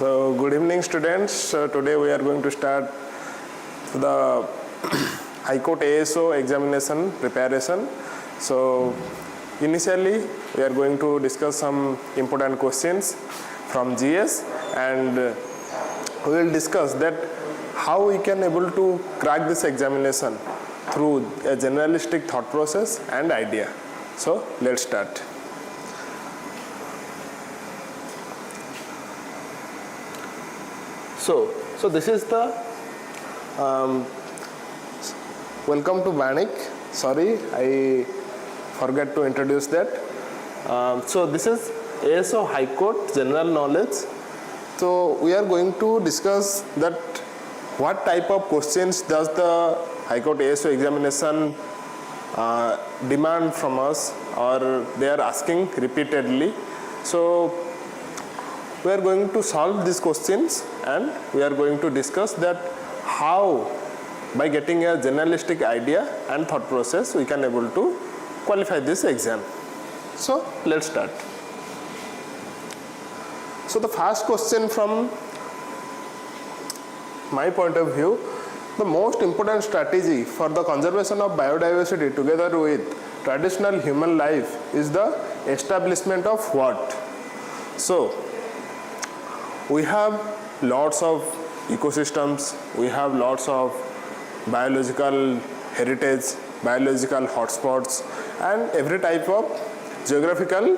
So good evening students. Today we are going to start the High Court ASO examination preparation. So initially we are going to discuss some important questions from GS and we will discuss that how we can able to crack this examination through a generalistic thought process and idea. So let's start. So this is the welcome to Vanik. Sorry, I forgot to introduce that. So this is ASO High Court General Knowledge. So we are going to discuss that what type of questions does the High Court ASO examination demand from us, or they are asking repeatedly. So we are going to solve these questions and we are going to discuss that how by getting a generalistic idea and thought process we can able to qualify this exam. So let's start. So the first question from my point of view, the most important strategy for the conservation of biodiversity together with traditional human life is the establishment of what? So we have lots of ecosystems, we have lots of biological heritage, biological hotspots and every type of geographical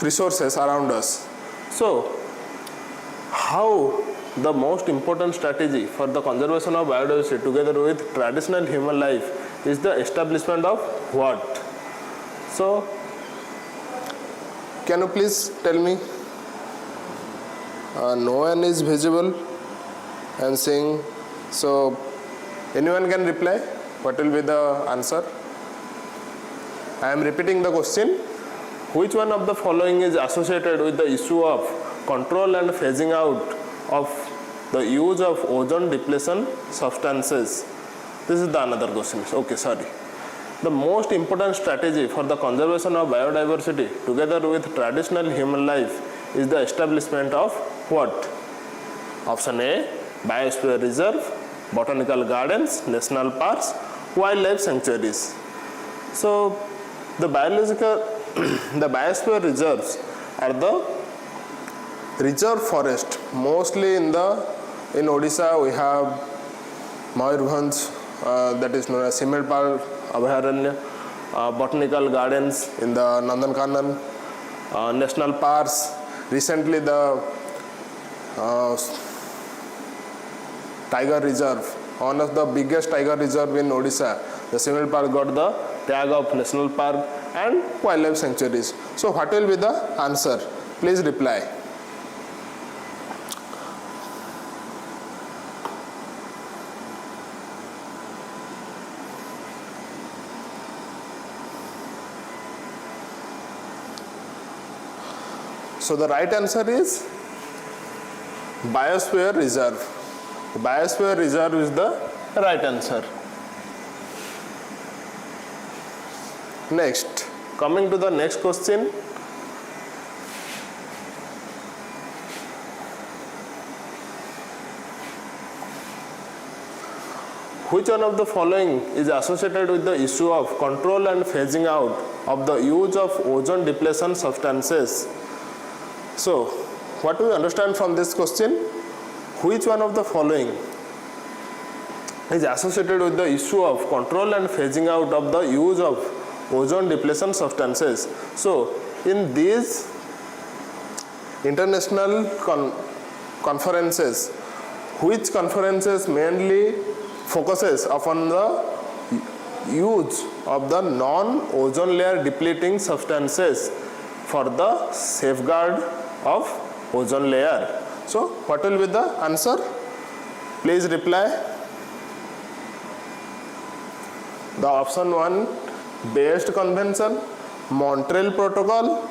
resources around us. So how the most important strategy for the conservation of biodiversity together with traditional human life is the establishment of what? So can you please tell me? No one is visible and saying, so anyone can reply. What will be the answer? I am repeating the question. Which one of the following is associated with the issue of control and phasing out of the use of ozone depletion substances? This is the another question. Okay, sorry. The most important strategy for the conservation of biodiversity together with traditional human life is the establishment of what? Option A, biosphere reserve, botanical gardens, national parks, wildlife sanctuaries. So the biosphere reserves are the reserve forest. Mostly in Odisha we have Mayurbhanj, that is known as Similpal Abhayaranya, botanical gardens in the Nandankanan, national parks. Recently the tiger reserve, one of the biggest tiger reserve in Odisha, the Similpal got the tag of national park and wildlife sanctuaries. So what will be the answer? Please reply. So the right answer is biosphere reserve. The biosphere reserve is the right answer. Next, coming to the next question. Which one of the following is associated with the issue of control and phasing out of the use of ozone depletion substances? So, what do we understand from this question? Which one of the following is associated with the issue of control and phasing out of the use of ozone depletion substances? So, in these international conferences, which conferences mainly focuses upon the use of the non-ozone layer depleting substances for the safeguard of ozone layer? So what will be the answer? Please reply. The option 1, Based Convention, Montreal Protocol,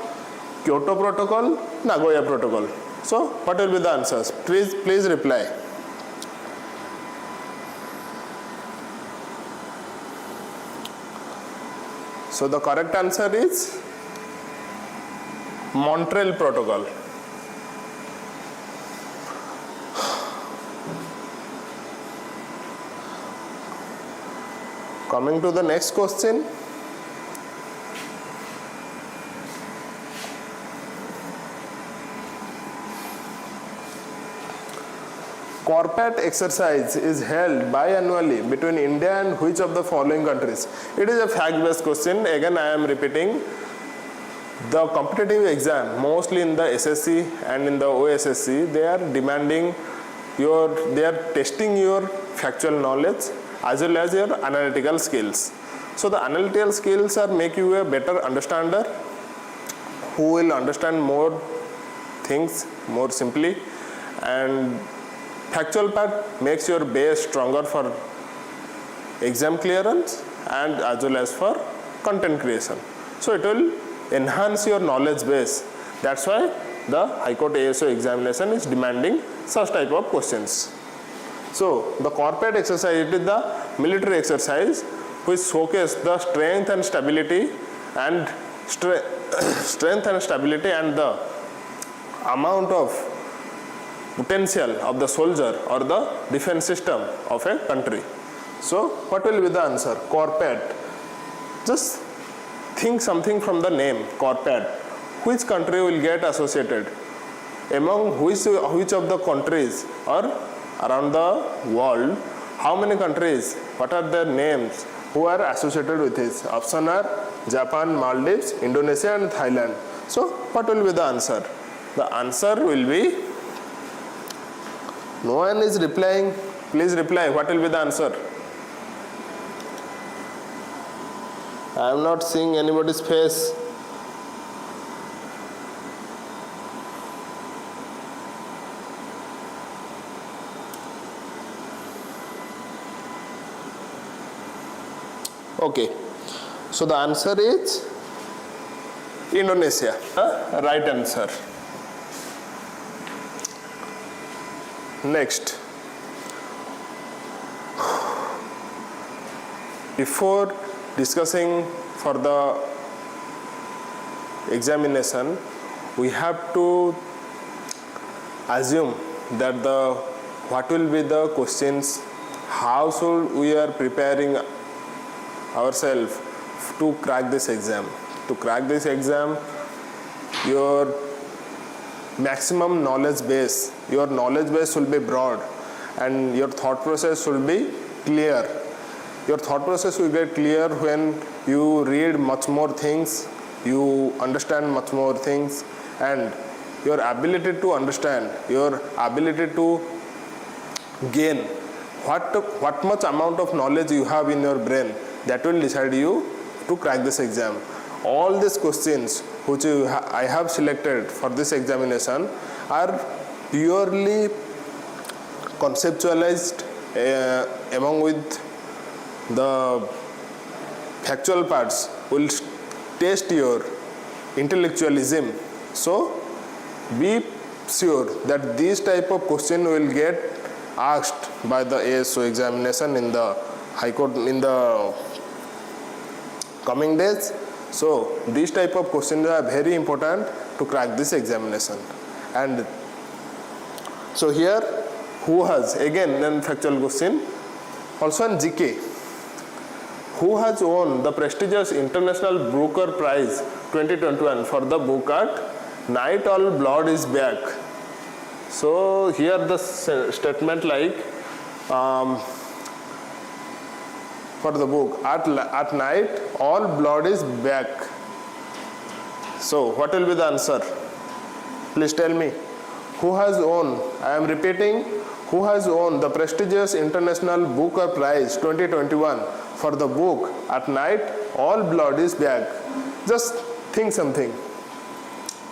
Kyoto Protocol, Nagoya Protocol. So what will be the answers? Please reply. So the correct answer is Montreal Protocol. Coming to the next question. Corporate exercise is held biannually between India and which of the following countries? It is a fact-based question. Again, I am repeating. The competitive exam, mostly in the SSC and in the OSSC, they are demanding they are testing your factual knowledge as well as your analytical skills. So the analytical skills are make you a better understander who will understand more things more simply, and factual part makes your base stronger for exam clearance and as well as for content creation. So it will enhance your knowledge base. That's why the High Court ASO examination is demanding such type of questions. So the corporate exercise, it is the military exercise which showcase the strength and stability and the amount of potential of the soldier or the defense system of a country. So what will be the answer? Corporate. Just think something from the name corporate. Which country will get associated? Among which of the countries or around the world, how many countries, what are their names who are associated with this? Option are Japan, Maldives, Indonesia and Thailand. So what will be the answer? The answer will be, no one is replying. Please reply. What will be the answer? I am not seeing anybody's face. Okay. So the answer is Indonesia. Right answer. Next, before discussing for the examination, we have to assume that what will be the questions, how should we are preparing ourselves to crack this exam. To crack this exam, your maximum knowledge base, your knowledge base should be broad and your thought process should be clear. Your thought process will get clear when you read much more things, you understand much more things, and your ability to understand, your ability to gain what much amount of knowledge you have in your brain, that will decide you to crack this exam. All these questions which I have selected for this examination are purely conceptualized among with the factual parts will test your intellectualism. So be sure that these type of question will get asked by the ASO examination in the High Court in the coming days. So these type of questions are very important to crack this examination. And so here, who has, again an factual question, also in GK, who has won the prestigious International Booker Prize 2021 for the book at Night All Blood is Back. So here the statement like for the book at night all blood is back. So what will be the answer? Please tell me. Who has won? I am repeating. Who has won the prestigious International Booker Prize 2021 for the book At Night All Blood is Back? Just think something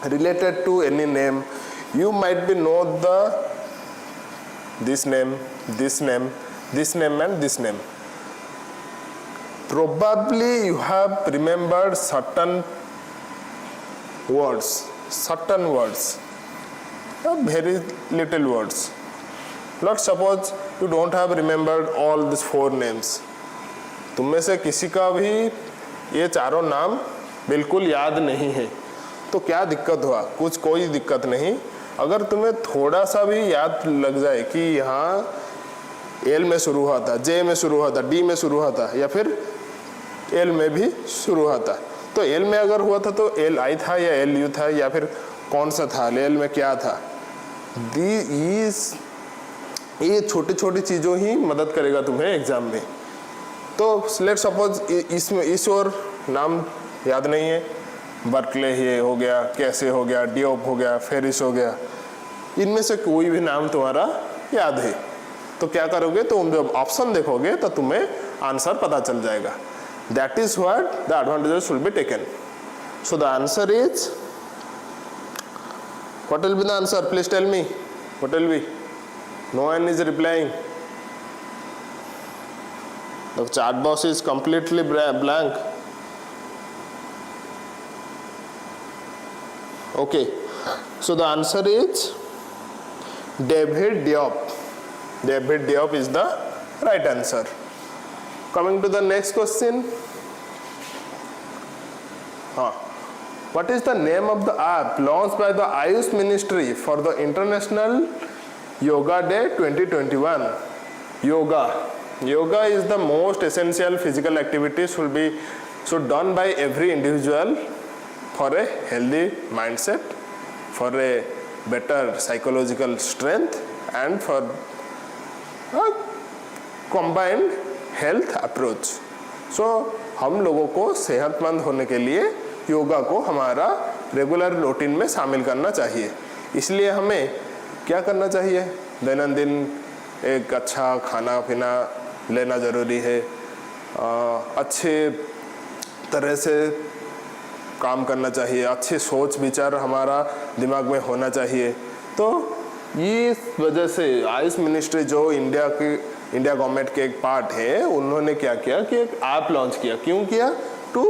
related to any name. You might be know this name, this name, this name and this name. Probably you have remembered certain words, very little words. Let's suppose you don't have remembered all these 4 names. तुम में से किसी का भी ये चारों नाम बिल्कुल याद नहीं है, तो क्या दिक्कत हुआ? कोई दिक्कत नहीं। अगर तुम्हें थोड़ा सा भी याद लग जाए कि यहाँ एल में शुरू हुआ था, जे में शुरू हुआ था, डी में शुरू हुआ था, या फिर एल में भी शुरू हुआ था। तो एल में अगर हुआ था तो एल आई था या एल यू था या फिर कौन सा था, एल में क्या था। ये छोटी छोटी चीज़ों ही मदद करेगा तुम्हें एग्जाम में। तो लेट सपोज इसमें इस और नाम याद नहीं है, बर्कले ये हो गया, कैसे हो गया, डियोप हो गया, फेरिस हो गया, इनमें से कोई भी नाम तुम्हारा याद है तो क्या करोगे, तो जब ऑप्शन देखोगे तो तुम्हें आंसर पता चल जाएगा। That is what the advantages will be taken. So the answer is, what will be the answer, please tell me, what will be? No one is replying, the chat box is completely blank. Okay, so the answer is David Diop. David Diop is the right answer. Coming to the next question. What is the name of the app launched by the Ayush Ministry for the International Yoga Day 2021? Yoga is the most essential physical activity should done by every individual for a healthy mindset, for a better psychological strength and for a combined health approach. So हम लोगों को सेहतमंद होने के लिए योगा को हमारा regular routine में शामिल करना चाहिए। इसलिए हमें क्या करना चाहिए, दैनंदिन एक अच्छा खाना पीना लेना ज़रूरी है, अच्छे तरह से काम करना चाहिए, अच्छे सोच विचार हमारा दिमाग में होना चाहिए। तो इस वजह से आयुष मिनिस्ट्री जो इंडिया गवर्नमेंट के एक पार्ट है, उन्होंने क्या किया कि एक ऐप लॉन्च किया। क्यों किया? To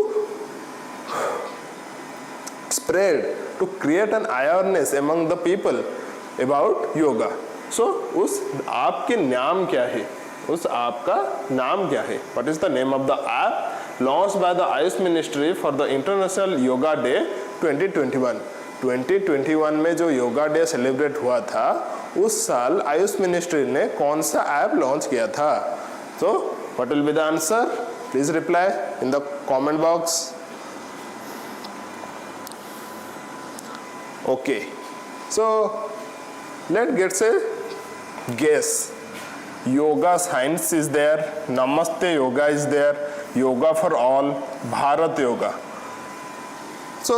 spread, to create an awareness among the people about yoga. So उस ऐप के नाम क्या है, उस ऐप का नाम क्या है? What is the name of the app launched by the Ayush ministry for the international yoga day 2021? 2021 में जो योगा डे सेलिब्रेट हुआ था, उस साल आयुष मिनिस्ट्री ने कौन सा ऐप लॉन्च किया था? So what will be the answer? Please reply in the comment box. Okay, so let gets a guess. Yoga Science is there, Namaste Yoga is there, Yoga for All, Bharat Yoga. So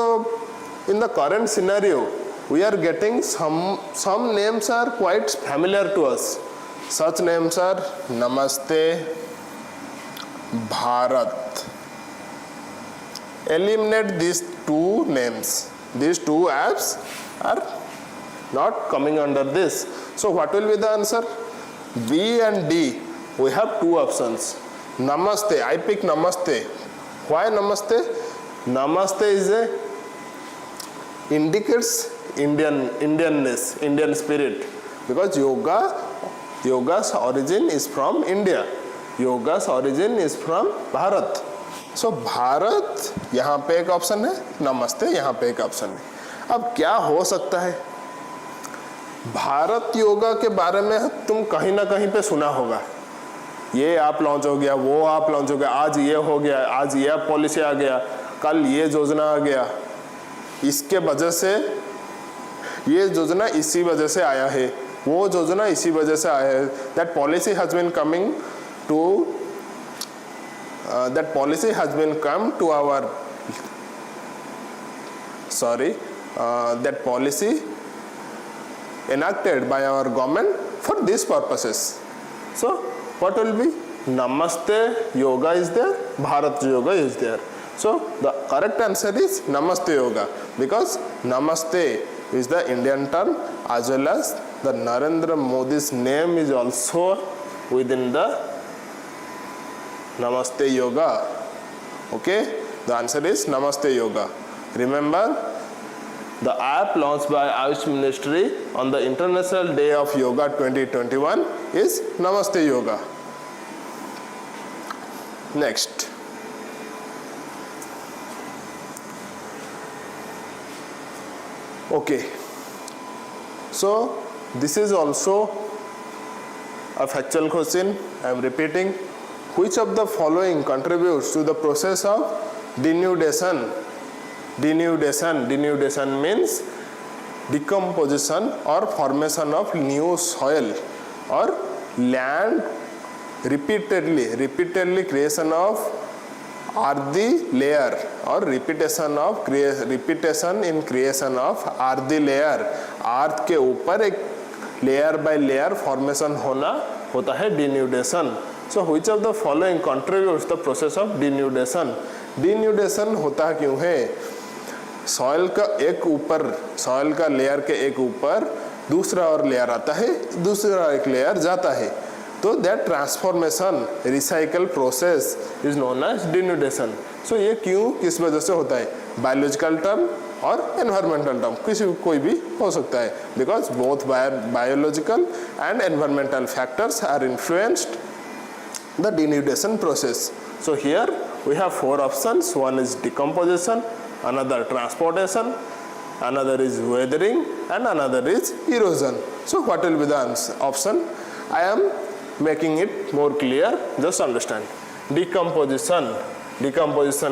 in the current scenario, we are getting some names are quite familiar to us. Such names are Namaste, Bharat. Eliminate these two names. These two apps are not coming under this. So what will be the answer? B and D, we have two options. Namaste, I pick Namaste. Why Namaste? Namaste is indicates Indianness, Indian spirit, because yoga's origin is from India. Yoga's origin is from Bharat. So Bharat यहाँ पे एक option है, नमस्ते यहाँ पे एक option है। अब क्या हो सकता है? भारत योगा के बारे में तुम कहीं ना कहीं पे सुना होगा, ये ऐप लॉन्च हो गया, वो ऐप लॉन्च हो गया, आज ये हो गया, आज ये पॉलिसी आ गया, कल ये योजना आ गया, इसके वजह से ये योजना इसी वजह से आया है, वो योजना इसी वजह से आया है। That policy has been coming to that policy has been come to our that policy enacted by our government for these purposes. So what will be? Namaste Yoga is there, Bharat Yoga is there. So the correct answer is Namaste Yoga, because Namaste is the Indian term, as well as the Narendra Modi's name is also within the Namaste Yoga. Okay, the answer is Namaste Yoga. Remember, the app launched by Ayush Ministry on the International Day of Yoga 2021 is Namaste Yoga. Next. Okay, so this is also a factual question. I am repeating. which of the following contributes to the process of denudation? Denudation means decomposition or formation of new soil or land repeatedly creation of earthy layer or repetition in creation of earthy layer. अर्थ के ऊपर एक layer by layer formation होता है denudation. So which of the following contributes the process of denudation? Denudation होता क्यों है? Soil का layer के एक ऊपर दूसरा और लेयर आता है, दूसरा एक लेयर जाता है, तो that transformation recycle process is known as denudation. So ये क्यों किस वजह से होता है? बायोलॉजिकल टर्म और एनवायरमेंटल टर्म कोई भी हो सकता है, because both biological and environmental factors are influenced the denudation process. So here we have 4 options. One is decomposition, another transportation, another is weathering, and another is erosion. So what will be the option? I am making it more clear. Just understand. Decomposition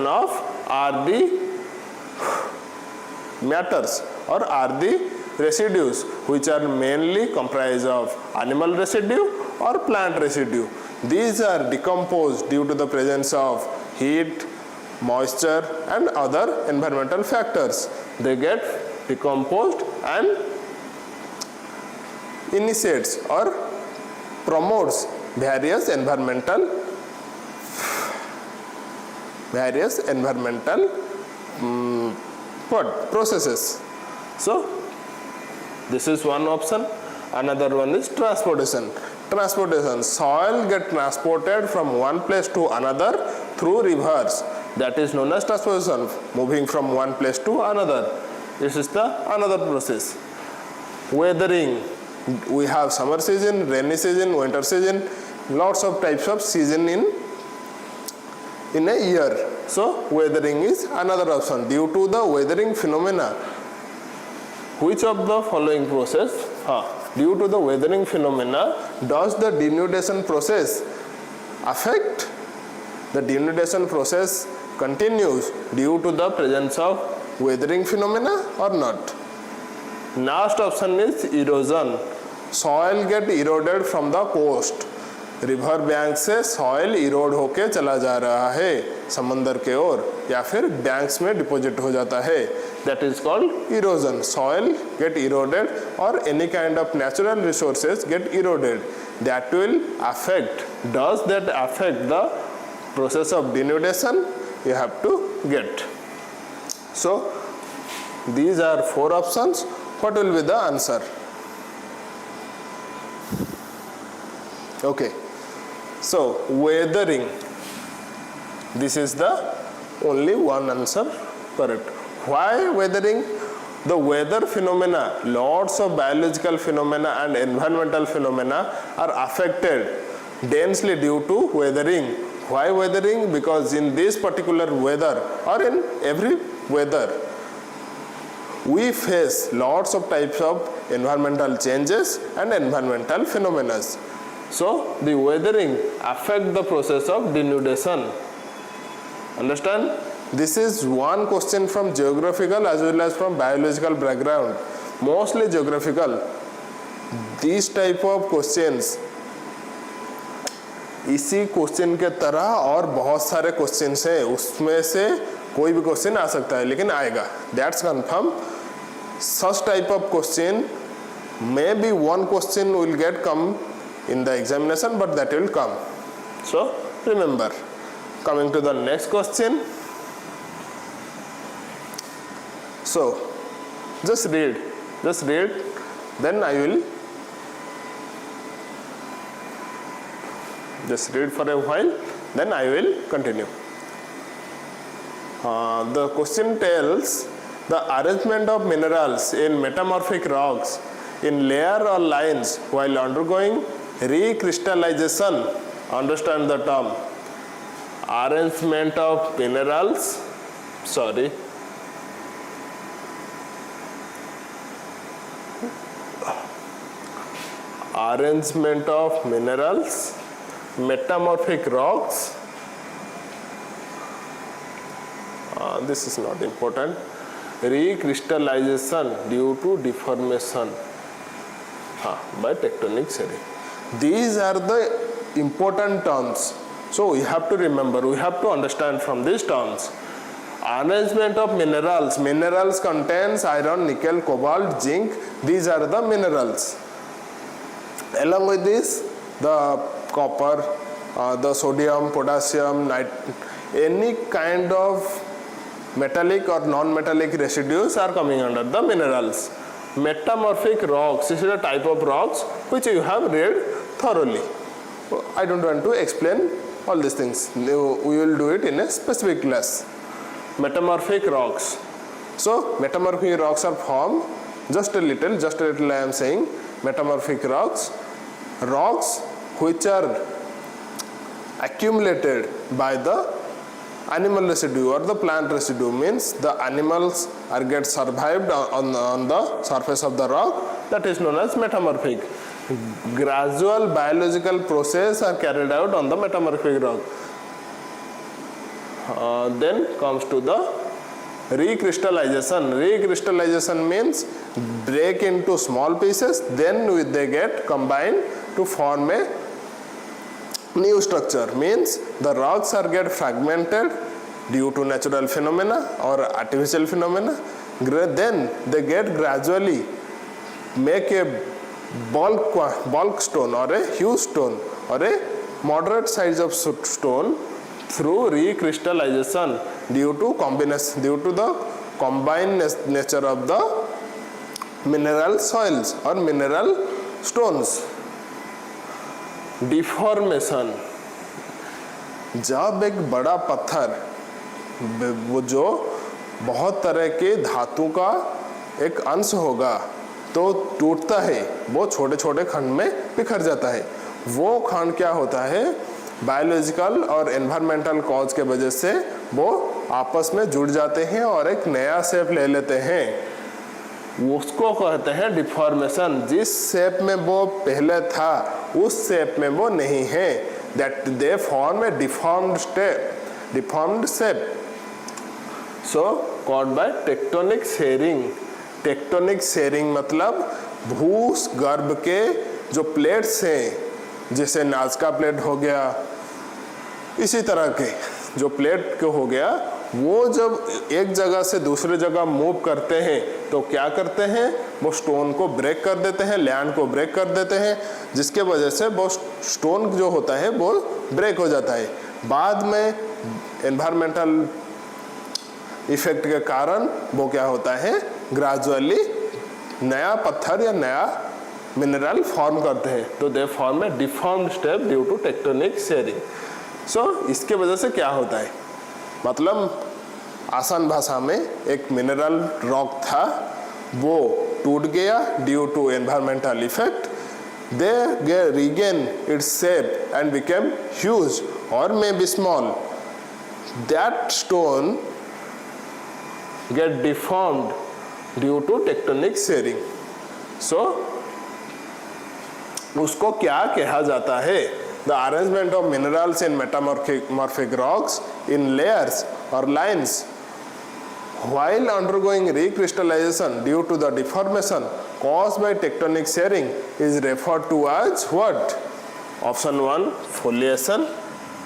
of are the matters or are the residues which are mainly comprised of animal residue or plant residue. These are decomposed due to the presence of heat, moisture and other environmental factors. They get decomposed and initiates or promotes various environmental processes. So this is one option. Another one is transportation. Soil get transported from one place to another through rivers. That is known as transportation, moving from one place to another. This is the another process. Weathering, we have summer season, rainy season, winter season, lots of types of season in a year. So weathering is another option. Due to the weathering phenomena, which of the following process due to the weathering phenomena does the denudation process affect? The denudation process continues due to the presence of weathering phenomena or not? Last option is erosion. Soil get eroded from the coast. River bank से soil Erode होके चला जा रहा है समंदर के ओर या फिर बैंक्स में डिपॉजिट हो जाता है. That is called erosion. Soil get eroded or any kind of natural resources get eroded. That will affect. Does that affect the process of denudation? You have to get. So these are 4 options. What will be the answer? Okay. So weathering, this is the only one answer correct. Why weathering? The weather phenomena, lots of biological phenomena and environmental phenomena are affected densely due to weathering. Why weathering? Because in this particular weather or in every weather, we face lots of types of environmental changes and environmental phenomena. So the weathering affect the process of denudation. Understand? This is one question from geographical as well as from biological background. Mostly geographical. These type of questions, इसी question के तरह और बहुत सारे questions हैं, उसमें से कोई भी क्वेश्चन आ सकता है, लेकिन आएगा. That's confirm. Such type of question, maybe one question will get come in the examination, but that will come. So remember. Coming to the next question. So just read, then I will just read for a while, then I will continue. The question tells the arrangement of minerals in metamorphic rocks in layer or lines while undergoing recrystallization. Understand the term. Arrangement of minerals, arrangement of minerals metamorphic rocks, this is not important, recrystallization due to deformation by tectonic shearing. These are the important terms. So we have to remember, we have to understand from these terms. Arrangement of minerals. Minerals contains iron, nickel, cobalt, zinc. These are the minerals. Along with this, the copper, the sodium, potassium, any kind of metallic or non-metallic residues are coming under the minerals. Metamorphic rocks. This is a type of rocks which you have read thoroughly. I don't want to explain all these things. We will do it in a specific class. Metamorphic rocks. So metamorphic rocks are formed, just a little I am saying. Metamorphic rocks which are accumulated by the animal residue or the plant residue, means the animals are get survived on the surface of the rock, that is known as metamorphic. Gradual biological process are carried out on the metamorphic rock. Then comes to the recrystallization. Recrystallization means break into small pieces, then they get combined to form a new structure. Means the rocks are get fragmented due to natural phenomena or artificial phenomena. Then they get gradually make a bulk stone or a huge stone or a moderate size of stone through recrystallization due to the combined nature of the mineral soils or mineral stones. Deformation. जब एक बड़ा पत्थर वो जो बहुत तरह के धातु का एक अंश होगा तो टूटता है, वो छोटे छोटे खंड में बिखर जाता है. वो खंड क्या होता है, बायोलॉजिकल और एनवायरमेंटल कॉज के वजह से वो आपस में जुड़ जाते हैं और एक नया शेप ले लेते हैं. उसको कहते हैं डिफॉर्मेशन. जिस शेप में वो पहले था उस शेप में वो नहीं है, that they form a deformed shape. So called by tectonic sharing. Tectonic sharing मतलब भूगर्भ के जो प्लेट्स हैं, जैसे नाज़का प्लेट हो गया, इसी तरह के जो प्लेट के हो गया, वो जब एक जगह से दूसरे जगह मूव करते हैं तो क्या करते हैं, वो स्टोन को ब्रेक कर देते हैं, लैंड को ब्रेक कर देते हैं, जिसके वजह से वो स्टोन जो होता है वो ब्रेक हो जाता है. बाद में एनवायरमेंटल इफेक्ट के कारण वो क्या होता है, ग्रेजुअली नया पत्थर या नया मिनरल फॉर्म करते हैं. तो they form a deformed step due to tectonic shearing. So इसके वजह से क्या होता है, मतलब आसान भाषा में एक मिनरल रॉक था, वो टूट गया due to environmental effect. They regain its shape and became huge or maybe small. That stone get deformed due to tectonic shearing. So उसको क्या कहा जाता है, the arrangement of minerals in metamorphic rocks in layers or lines while undergoing recrystallization due to the deformation caused by tectonic shearing is referred to as what? Option 1 foliation,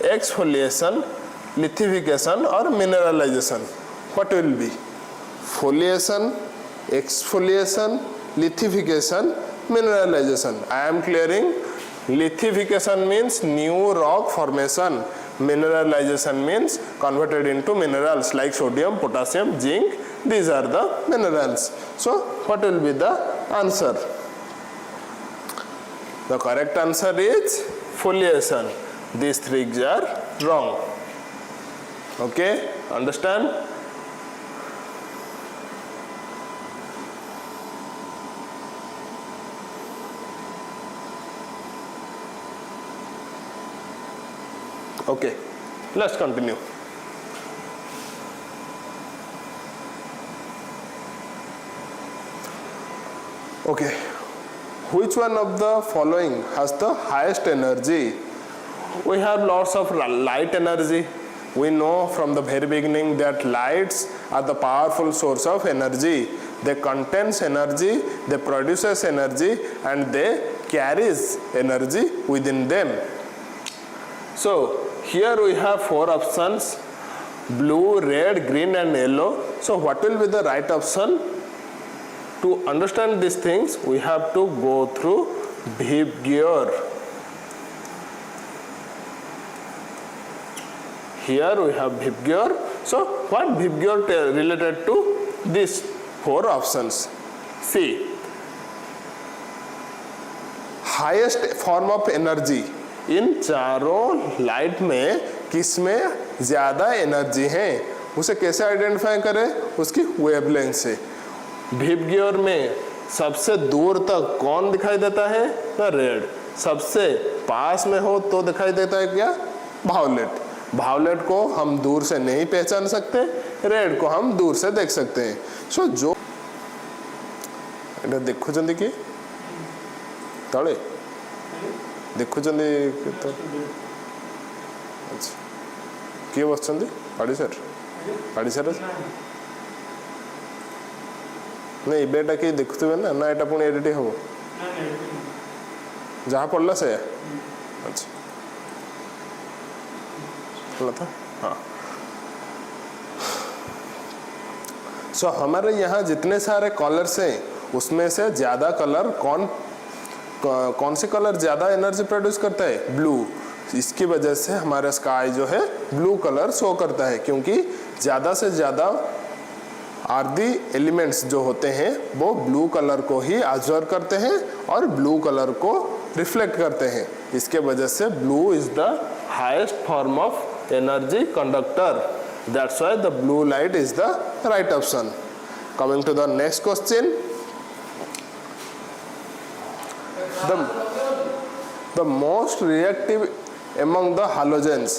exfoliation, lithification or mineralization. What will be? Foliation, exfoliation, lithification, mineralization. I am clearing. Lithification means new rock formation. Mineralization means converted into minerals like sodium, potassium, zinc. These are the minerals. So what will be the answer? The correct answer is foliation. These three are wrong. Okay, understand? Okay, let's continue. Okay, which one of the following has the highest energy? We have lots of light energy. We know from the very beginning that lights are the powerful source of energy. They contains energy, they produces energy, and they carries energy within them. So here we have 4 options: blue, red, green and yellow. So what will be the right option? To understand these things, we have to go through behavior. Here we have behavior. So what behavior related to these 4 options? See, highest form of energy. इन चारों light में किसमें ज़्यादा energy है, उसे कैसे identify करें? उसकी wavelength से। बेहवियर में सबसे दूर तक कौन दिखाई देता है? ना रेड। सबसे पास में हो तो दिखाई देता है क्या? वायलेट। वायलेट को हम दूर से नहीं पहचान सकते, रेड को हम दूर से देख सकते हैं। सो जो एटा देखुचंदी कि तळे देखुचंदी तो अच्छा किए बसचंदी पाड़ी सर नहीं बेटा कि देखुथिबे ना ना एटा पुणी एडिट हो जहाँ पड़ला से अच्छा पड़ा था हाँ। सो हमारे यहाँ जितने सारे कलर्स हैं उसमें से ज़्यादा कलर कौन से कलर ज़्यादा एनर्जी प्रोड्यूस करता है? ब्लू। इसकी वजह से हमारा स्काई जो है ब्लू कलर शो करता है, क्योंकि ज़्यादा से ज़्यादा आर्दी एलिमेंट्स जो होते हैं वो ब्लू कलर को ही ऑब्जर्व करते हैं और ब्लू कलर को रिफ्लेक्ट करते हैं। इसके वजह से blue is the highest form of energy conductor. That's why the blue light is the right option. Coming to the next question, the most reactive among the halogens.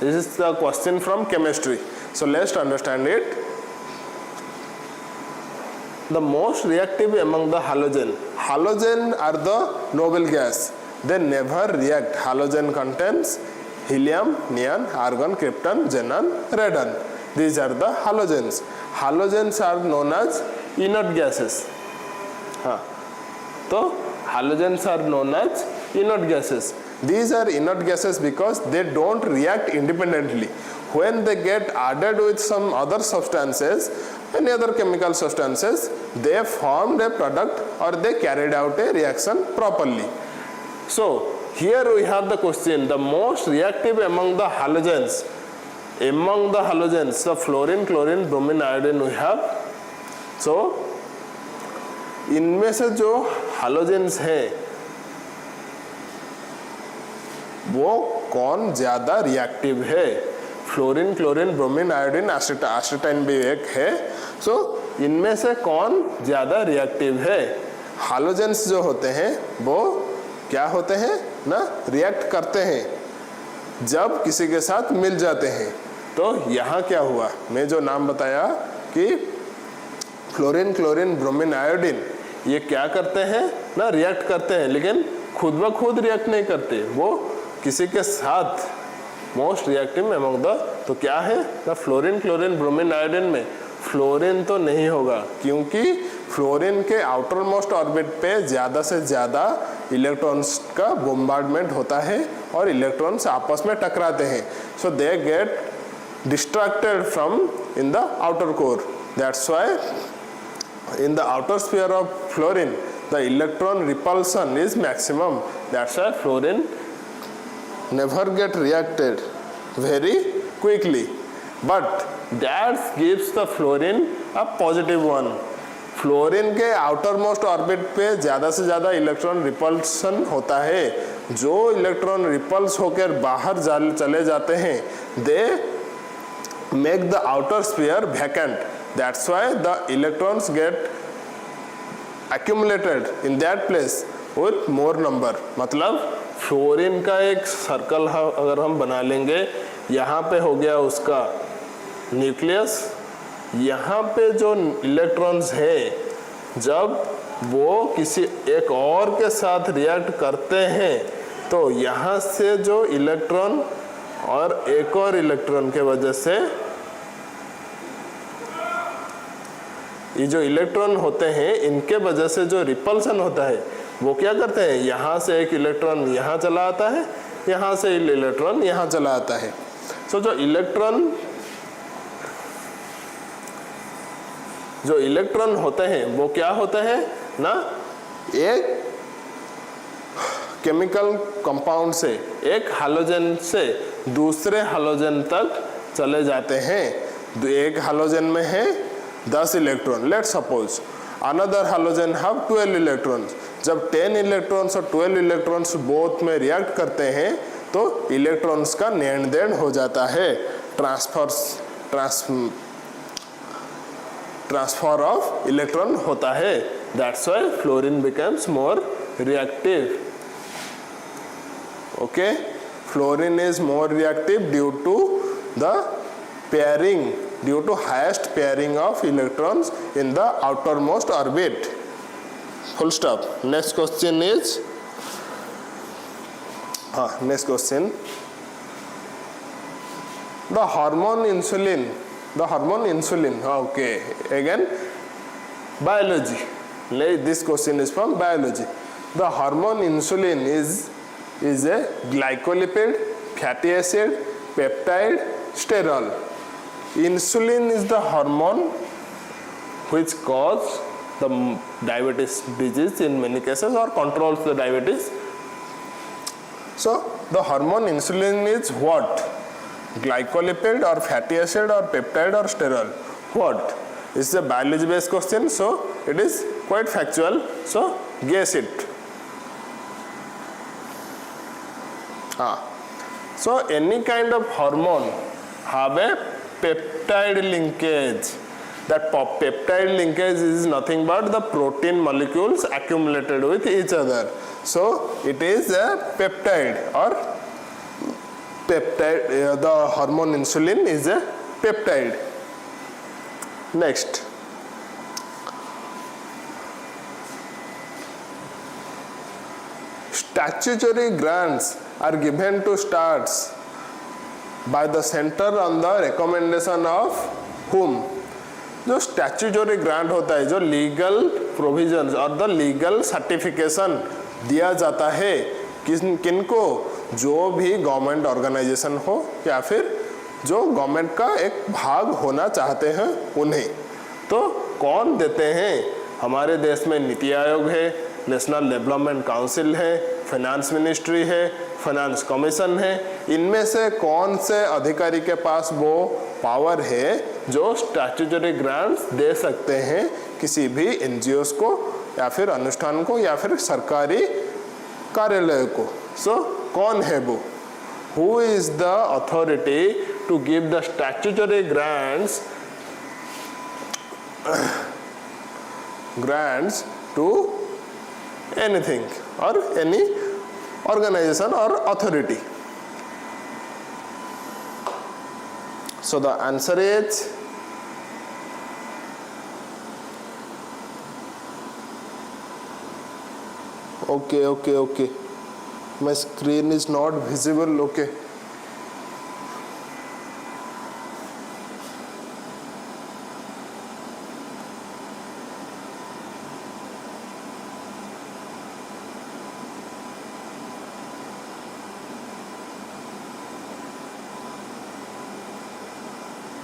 This is the question from chemistry. So let's understand it. The most reactive among the halogen. Halogen are the noble gas. They never react. Halogen contains helium, neon, argon, krypton, xenon, radon. These are the halogens. Halogens are known as inert gases. तो halogens are known as inert gases. These are inert gases because they don't react independently. When they get added with some other substances, any other chemical substances, they formed a product or they carried out a reaction properly. So here we have the question, the most reactive among the halogens. Among the halogens, the fluorine, chlorine, bromine, iodine we have. So इनमें से जो हालोजेंस हैं वो कौन ज़्यादा reactive है? Fluorine, chlorine, bromine, iodine, एसिटाइन भी एक है। सो इनमें से कौन ज़्यादा रिएक्टिव है? हालोजेंस जो होते हैं वो क्या होते हैं ना, रिएक्ट करते हैं जब किसी के साथ मिल जाते हैं। तो यहाँ क्या हुआ, मैं जो नाम बताया कि फ्लोरीन, क्लोरीन, ब्रोमीन, आयोडीन, ये क्या करते हैं ना, रिएक्ट करते हैं, लेकिन खुद ब खुद रिएक्ट नहीं करते, वो किसी के साथ मोस्ट रिएक्टिव अमंग द। तो क्या है ना, फ्लोरीन, क्लोरीन, ब्रोमीन, आयोडीन में फ्लोरीन तो नहीं होगा, क्योंकि फ्लोरीन के आउटर मोस्ट ऑर्बिट पे ज़्यादा से ज़्यादा इलेक्ट्रॉन्स का बोम्बार्डमेंट होता है और इलेक्ट्रॉन्स आपस में टकराते हैं। So they get distracted from in the outer core. That's why in the outer sphere of fluorine the electron repulsion is maximum. That's why fluorine never get reacted very quickly, but that gives the fluorine a positive one. Fluorine के outer most orbit पे ज़्यादा से ज़्यादा electron repulsion होता है। जो electron ripples होकर बाहर चले जाते हैं they make the outer sphere vacant. That's why the electrons get accumulated in that place with more number. मतलब फ्लोरीन का एक सर्कल अगर हम बना लेंगे, यहाँ पे हो गया उसका न्यूक्लियस, यहाँ पे जो इलेक्ट्रॉन्स हैं जब वो किसी एक और के साथ रिएक्ट करते हैं तो यहाँ से जो इलेक्ट्रॉन और एक और इलेक्ट्रॉन के वजह से ये जो इलेक्ट्रॉन होते हैं इनके वजह से जो रिपल्सन होता है वो क्या करते हैं, यहाँ से एक इलेक्ट्रॉन यहाँ चला आता है, यहाँ से इलेक्ट्रॉन यहाँ चला आता है। तो जो इलेक्ट्रॉन होते हैं वो क्या होते हैं ना, एक केमिकल कंपाउंड से एक हालोजन से दूसरे हालोजन तक चले जाते हैं। एक हालोजन में है 10 electron, let's suppose another halogen have 12 electrons. जब 10 इलेक्ट्रॉन्स और 12 इलेक्ट्रॉन्स बोथ में रिएक्ट करते हैं तो इलेक्ट्रॉन्स का लेन देन हो जाता है, ट्रांसफर ऑफ इलेक्ट्रॉन होता है। That's why fluorine becomes more reactive. Okay, fluorine is more reactive due to the pairing, due to highest pairing of electrons in the outermost orbit. Full stop. Next question is next question, the hormone insulin. Okay, again biology. This question is from biology. The hormone insulin is a glycolipid, fatty acid, peptide, sterol. Insulin is the hormone which causes the diabetes disease in many cases or controls the diabetes. So the hormone insulin is what? Glycolipid or fatty acid or peptide or sterol? What? This is a biology based question, so it is quite factual, so guess it. So any kind of hormone have a peptide linkage. That peptide linkage is nothing but the protein molecules accumulated with each other. So it is a peptide or peptide. The hormone insulin is a peptide. Next, statutory grants are given to states by the center on the recommendation of whom? जो statutory grant होता है, जो legal provisions और the legal certification दिया जाता है किनको? जो भी गवर्नमेंट ऑर्गेनाइजेशन हो या फिर जो गवर्नमेंट का एक भाग होना चाहते हैं उन्हें। तो कौन देते हैं? हमारे देश में नीति आयोग है, नेशनल डेवलपमेंट काउंसिल है, फाइनेंस मिनिस्ट्री है, फाइनेंस कमीशन है। इनमें से कौन से अधिकारी के पास वो पावर है जो स्टैट्यूटरी ग्रांट्स दे सकते हैं किसी भी एनजीओस को या फिर अनुष्ठान को या फिर सरकारी कार्यालय को? सो कौन है वो? Who is the authority to give the statutory grants to anything or any organization or authority? So the answer is okay. My screen is not visible. Okay.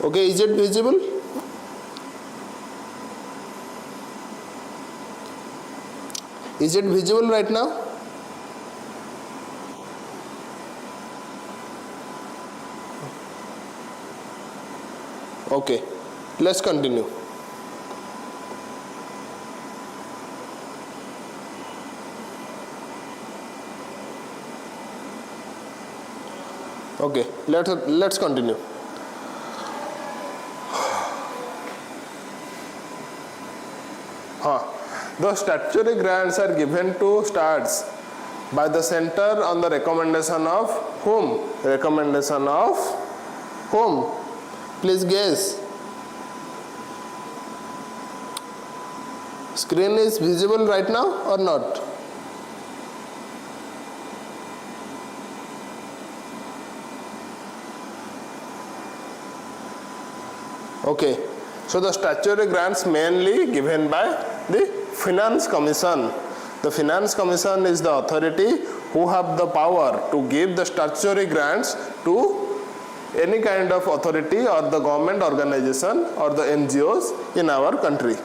Okay, is it visible? Is it visible right now? Okay, let's continue. Okay, let's continue. The statutory grants are given to states by the center on the recommendation of whom? Recommendation of whom? Please guess. Screen is visible right now or not? Okay, so the statutory grants mainly given by the Finance Commission. The Finance Commission is the authority who have the power to give the statutory grants to any kind of authority or the government organization or the NGOs in our country.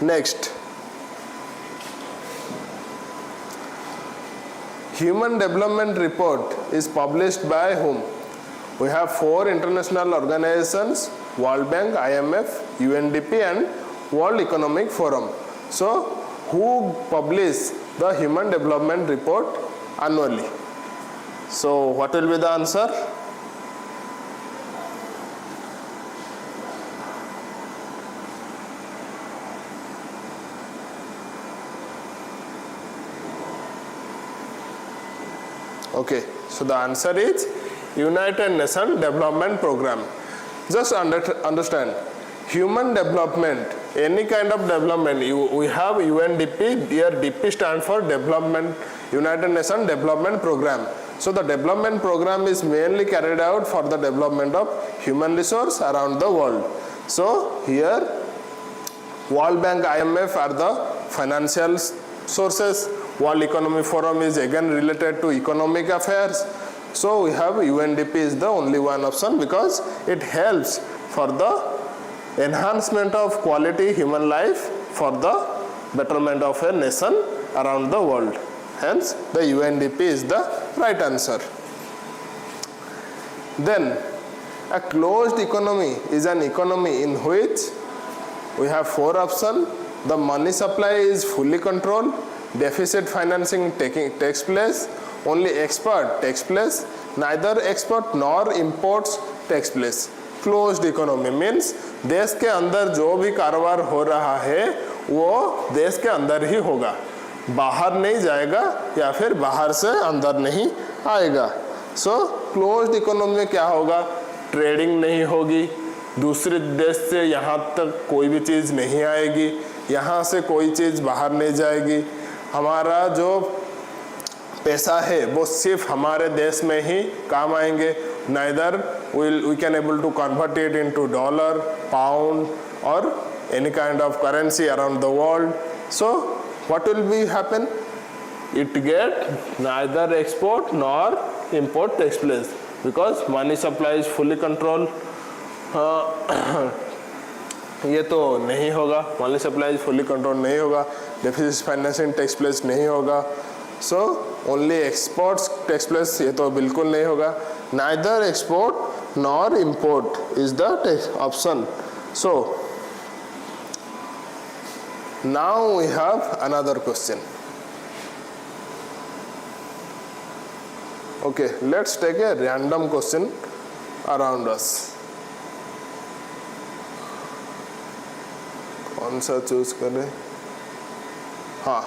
Next, Human Development Report is published by whom? We have 4 international organizations: World Bank, IMF, UNDP and World Economic Forum. So, who publish the Human Development Report annually? So, what will be the answer? Okay, so the answer is United Nations Development Program. Just understand, human development, any kind of development, we have UNDP, here DP stands for Development, United Nations Development Program. So the development program is mainly carried out for the development of human resource around the world. So here World Bank, IMF are the financial sources. World Economic Forum is again related to economic affairs. So we have UNDP is the only one option because it helps for the enhancement of quality human life for the betterment of a nation around the world. Hence the UNDP is the right answer. Then a closed economy is an economy in which we have 4 options. The money supply is fully controlled, deficit financing takes place, only export takes place, neither export nor imports takes place. Closed economy means देश के अंदर जो भी कारोबार हो रहा है वो देश के अंदर ही होगा, बाहर नहीं जाएगा या फिर बाहर से अंदर नहीं आएगा. सो क्लोज्ड इकोनॉमी में क्या होगा? ट्रेडिंग नहीं होगी, दूसरे देश से यहाँ तक कोई भी चीज़ नहीं आएगी, यहाँ से कोई चीज़ बाहर नहीं जाएगी, हमारा जो पैसा है वो सिर्फ हमारे देश में ही काम आएंगे. Neither we can able to convert it into dollar, pound or any kind of currency around the world. So what will be happen? It get neither export nor import takes place because money supply is fully controlled. ये तो नहीं होगा, money supply fully control नहीं होगा, deficit financing takes place नहीं होगा. So only exports takes place, ये तो बिल्कुल नहीं होगा. Neither export nor import is the option. So now we have another question. Okay, let's take a random question around us. कौन सा चूज करें? हाँ,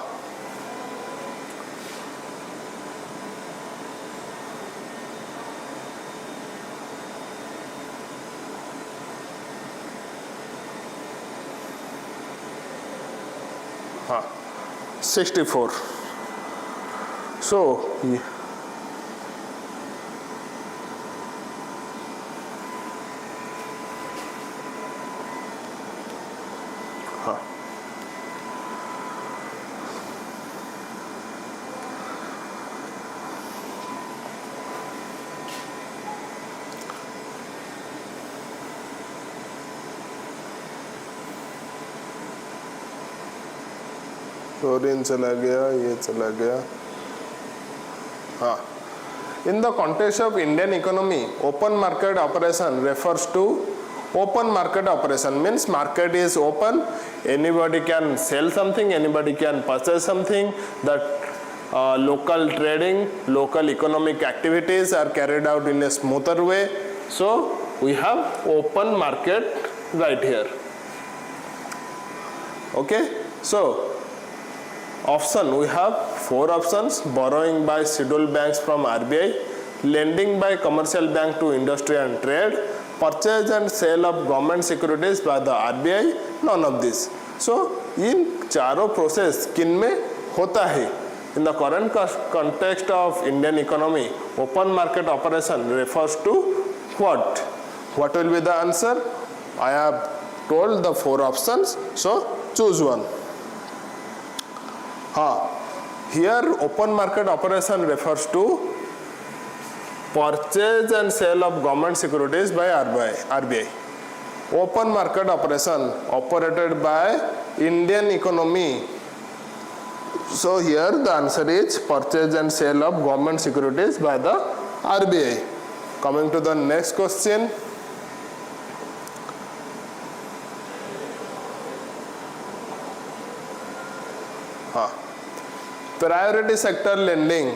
हाँ 64. सो हाँ, फ्लोरीन चला गया, ये चला गया. हाँ, in the context of Indian economy, open market operation refers to open market operation means market is open, anybody can sell something, anybody can purchase something, that local trading, local economic activities are carried out in a smoother way. So we have open market right here. Okay, so option, we have 4 options: borrowing by scheduled banks from RBI, lending by commercial bank to industry and trade, purchase and sale of government securities by the RBI, none of this. So इन चारों process किन में होता है? In the current context of Indian economy, open market operation refers to what? What will be the answer? I have told the 4 options, so choose one. Here open market operation refers to purchase and sale of government securities by RBI. Open market operation operated by Indian economy. So here the answer is purchase and sale of government securities by the RBI. Coming to the next question. Priority sector lending.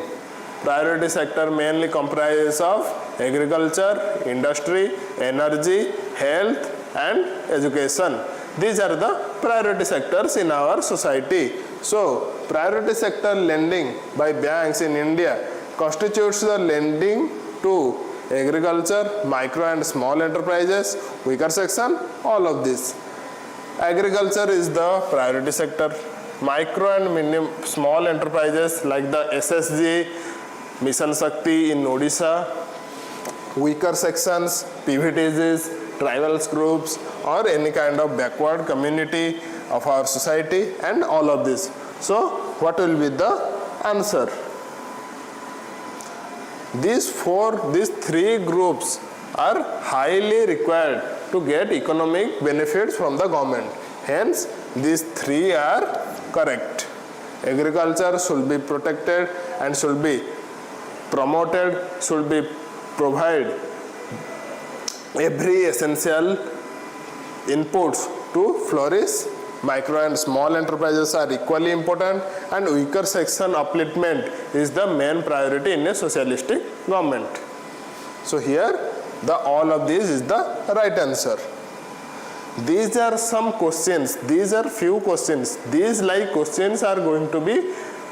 Priority sector mainly comprises of agriculture, industry, energy, health and education. These are the priority sectors in our society. So, priority sector lending by banks in India constitutes the lending to agriculture, micro and small enterprises, weaker section, all of this. Agriculture is the priority sector. Micro and small enterprises like the SSG, Mission Shakti in Odisha, weaker sections, PVTGs, tribal groups or any kind of backward community of our society and all of this. So what will be the answer? These 3 groups are highly required to get economic benefits from the government. Hence these 3 are correct. Agriculture should be protected and should be promoted, should be provide every essential inputs to flourish. Micro and small enterprises are equally important and weaker section upliftment is the main priority in a socialistic government. So here all of this is the right answer. These are some questions, these are few questions. These like questions are going to be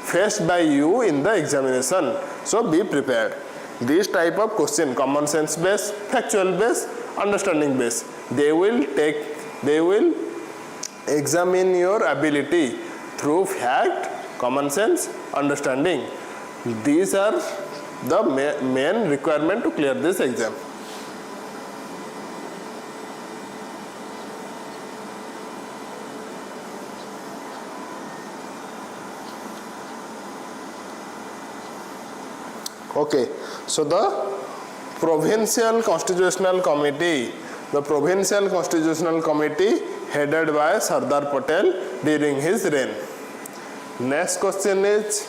faced by you in the examination. So be prepared. This type of question, common sense based, factual based, understanding based, they will examine your ability through fact, common sense, understanding. These are the main requirement to clear this exam. Okay, so the Provincial Constitutional Committee headed by Sardar Patel during his reign. Next question is,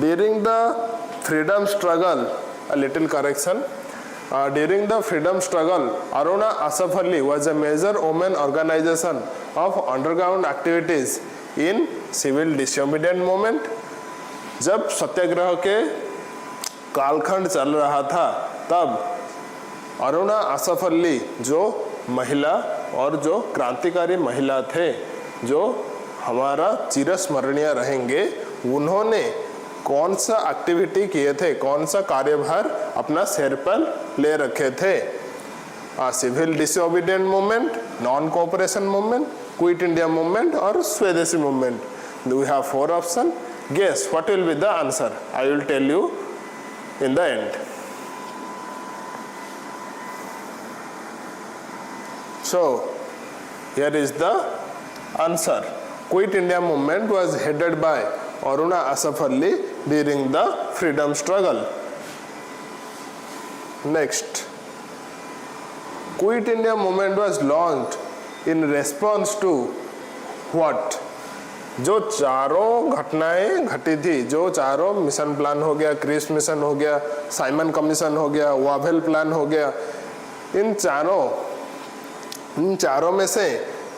during the freedom struggle, a little correction, during the freedom struggle, Aruna Asaf Ali was a major women organization of underground activities in civil disobedience movement. जब सत्याग्रह के कालखंड चल रहा था तब अरुणा आसफ अली जो महिला और जो क्रांतिकारी महिला थे, जो हमारा चिरस्मरणीय रहेंगे, उन्होंने कौन सा एक्टिविटी किए थे, कौन सा कार्यभार अपना सिर पर ले रखे थे? Civil disobedient movement, non cooperation movement, quit India movement और Swadeshi movement. We have 4 option. Guess what will be the answer? I will tell you in the end. So here is the answer. Quit India movement was headed by Aruna Asaf Ali during the freedom struggle. Next, Quit India movement was launched in response to what? जो चारों घटनाएं घटी थी, जो चारों mission plan हो गया, Cripps mission हो गया, साइमन कमीशन हो गया, वावेल प्लान हो गया, इन चारों में से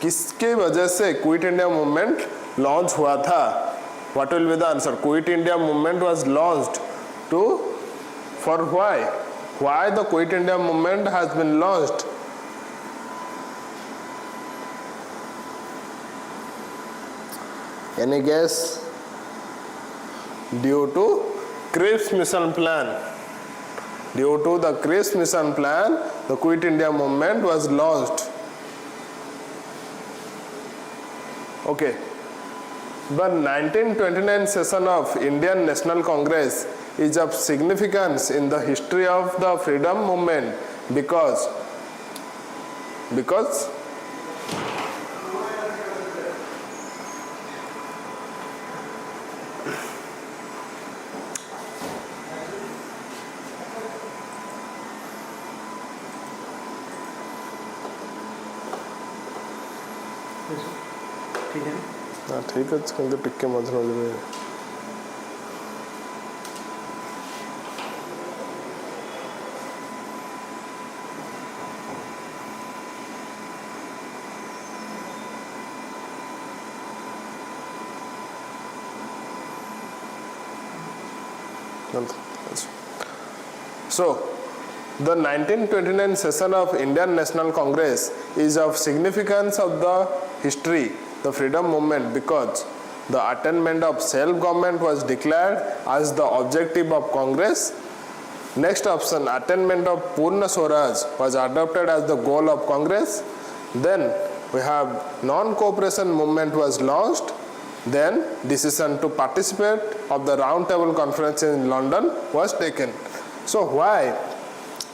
किसके वजह से क्विट इंडिया मूवमेंट लॉन्च हुआ था? What will be the answer? Quit India movement was launched to for why the quit India movement has been launched? Any guess? Due to Cripps mission plan. Due to the Cripps mission plan, the Quit India movement was launched. Okay. The 1929 session of Indian National Congress is of significance in the history of the freedom movement because ठीक है हाँ ठीक है किंतु टिके मझे मझे So, the 1929 session of Indian National Congress is of significance of the history, the freedom movement, because the attainment of self-government was declared as the objective of Congress. Next option, attainment of Purna Swaraj was adopted as the goal of Congress. Then we have non-cooperation movement was launched. Then decision to participate of the round table conference in London was taken. So why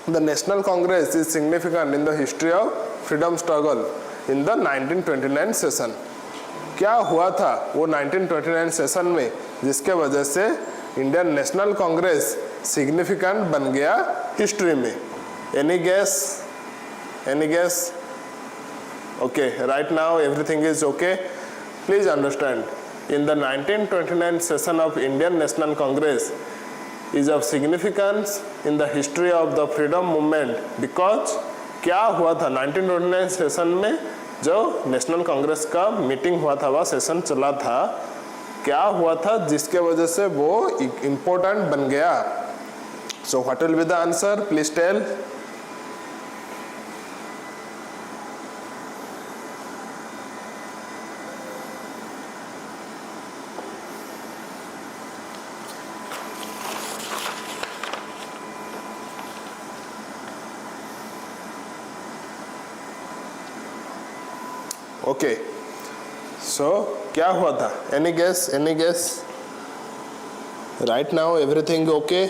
the National Congress is significant in the history of freedom struggle in the 1929 session? क्या हुआ था वो 1929 session में जिसके वजह से Indian national Congress significant बन गया हिस्ट्री में? Any guess? Okay, right now everything is okay. Please understand, in the 1929 session of Indian National Congress is of significance in the history of the freedom movement because क्या हुआ था 1929 session में जो national Congress का मीटिंग हुआ था, वह session चला था, क्या हुआ था जिसके वजह से वो इम्पोर्टेंट बन गया? So what will be the answer, please tell. Okay, so क्या हुआ था? Any guess? Right now everything okay?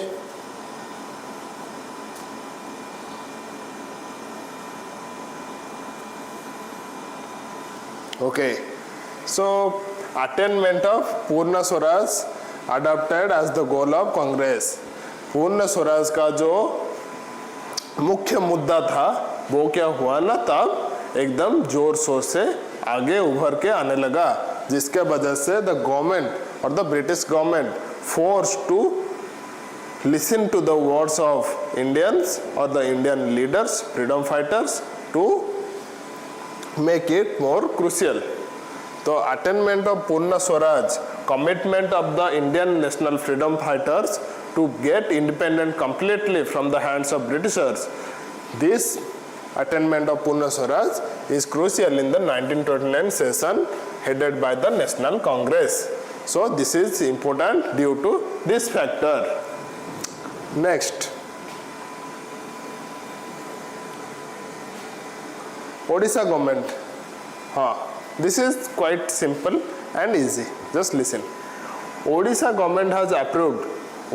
Okay, so attainment of Purna Swaraj adopted as the goal of Congress. Purna Swaraj का जो मुख्य मुद्दा था वो क्या हुआ ना, तब एकदम जोर शोर से आगे उभर के आने लगा, जिसके वजह से द गवर्नमेंट और the British government force to listen to the words of Indians और the Indian leaders, freedom fighters, to make it more crucial. तो attainment of Purna Swaraj, commitment of the Indian national freedom fighters to get independent completely from the hands of Britishers, this attainment of Purna Swaraj is crucial in the 1929 session headed by the National Congress. So this is important due to this factor. Next, Odisha government. This is quite simple and easy. Just listen. Odisha government has approved.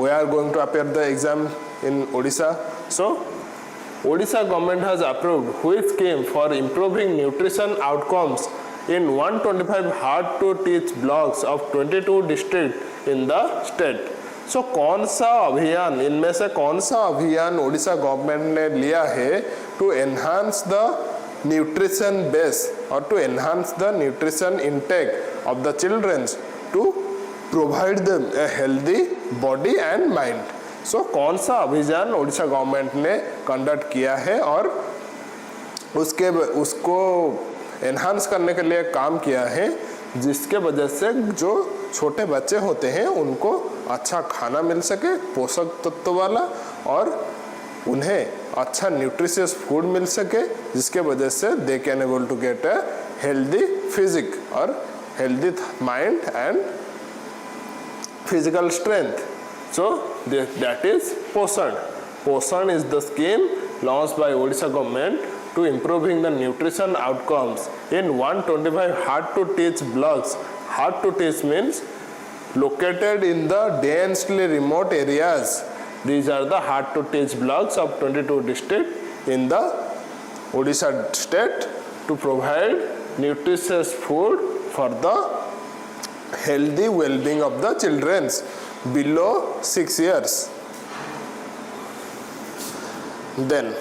We are going to appear the exam in Odisha. So Odisha government has approved which scheme for improving nutrition outcomes in 125 hard to teach blocks of 22 districts in the state. So कौन सा अभियान, इनमें से कौन सा अभियान Odisha government ने लिया है to enhance the nutrition base or to enhance the nutrition intake of the children to provide them a healthy body and mind. सो कौन सा अभियान ओडिशा गवर्नमेंट ने कंडक्ट किया है और उसको एनहांस करने के लिए काम किया है, जिसके वजह से जो छोटे बच्चे होते हैं उनको अच्छा खाना मिल सके, पोषक तत्व वाला, और उन्हें अच्छा न्यूट्रिशियस फूड मिल सके, जिसके वजह से they can able to get a healthy physique और healthy mind and physical strength. So that is Poshan. Poshan is the scheme launched by Odisha government to improving the nutrition outcomes in 125 hard to teach blocks. Hard to teach means located in the densely remote areas. These are the hard to teach blocks of 22 districts in the Odisha state to provide nutritious food for the healthy well-being of the children below 6 years. Then,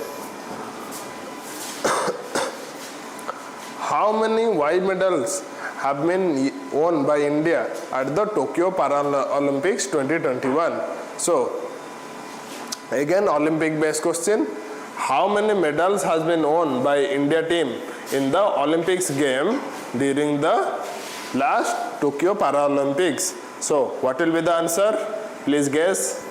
how many white medals have been won by India at the Tokyo Paralympics 2021? So, again Olympic based question. How many medals has been won by India team in the Olympics game during the last Tokyo Paralympics? So, what will be the answer? Please guess.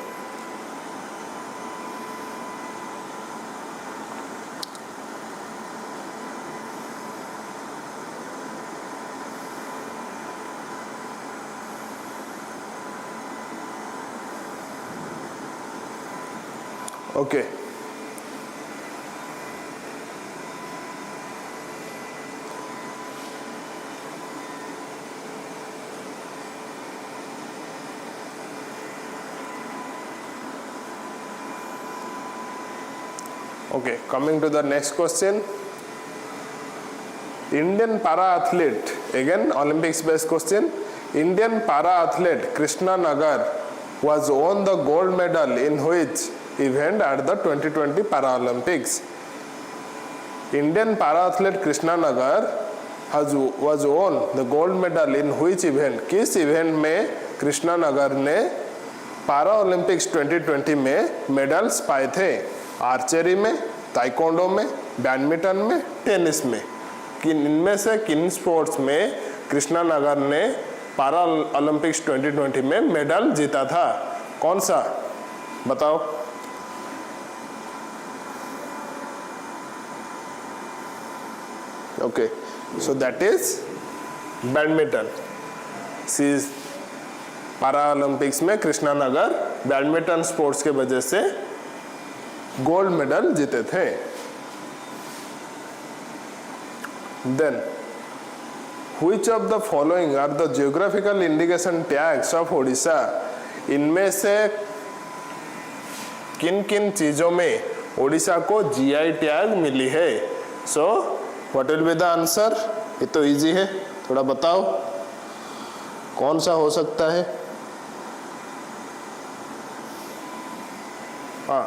Okay. Okay, coming to the next question. Indian para athlete, again Olympics based question. Indian para athlete Krishna Nagar was won the gold medal in which event at the 2020 Paralympics? Indian para athlete Krishna Nagar was won the gold medal in which event? किस event में कृष्णा नगर ने पारा Olympics 2020 में medals पाए थे? Archery में, taekwondo में, badminton में, टेनिस में, इनमें से किन स्पोर्ट्स में कृष्णा नगर ने पारा ओलंपिक्स 2020 में मेडल जीता था? कौन सा बताओ? Okay, so that is badminton. पारा ओलंपिक्स में कृष्णा नगर बैडमिंटन स्पोर्ट्स के वजह से गोल्ड मेडल जीते थे. Then, which of the following are the geographical indication tags of Odisha? इनमें से किन किन चीजों में ओडिशा को जीआई टैग मिली है? सो what will be the answer? ये तो इजी है, थोड़ा बताओ कौन सा हो सकता है? हाँ,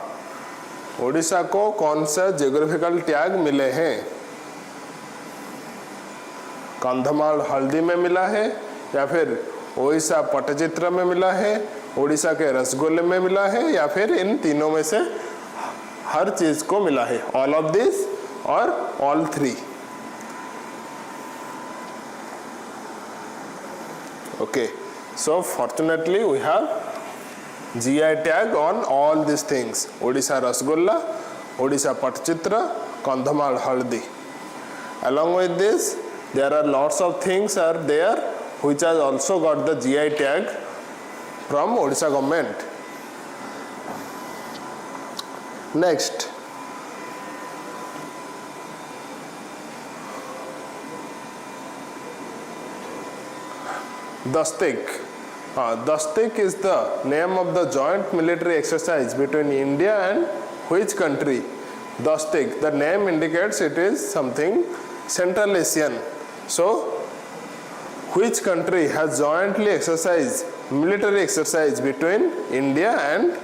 ओडिशा को कौन सा जियोग्राफिकल टैग मिले हैं? कंधमाल हल्दी में मिला है, या फिर ओडिशा पट्टचित्र में मिला है, ओडिशा के रसगुल्ले में मिला है, या फिर इन तीनों में से हर चीज को मिला है? ऑल ऑफ दिस और all three? Okay, so fortunately we have GI tag on all these things: Odisha Rasgulla, Odisha Patchitra, Kandhamal Haldi. Along with this, there are lots of things are there which has also got the GI tag from Odisha government. Next, Dastik. Dastik is the name of the joint military exercise between India and which country? Dastik, the name indicates it is something Central Asian. So, which country has jointly exercised military exercise between India and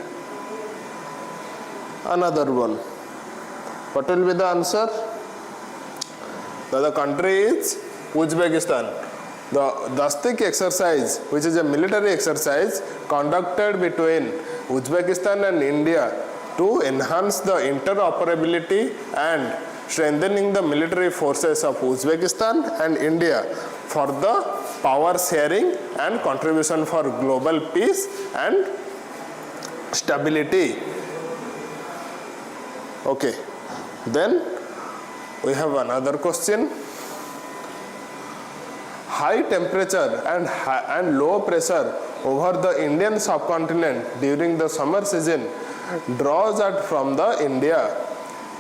another one? What will be the answer? The country is Uzbekistan. The Dastik exercise, which is a military exercise conducted between Uzbekistan and India to enhance the interoperability and strengthening the military forces of Uzbekistan and India for the power sharing and contribution for global peace and stability. Okay, then we have another question. High temperature and low pressure over the Indian subcontinent during the summer season draws out from the India.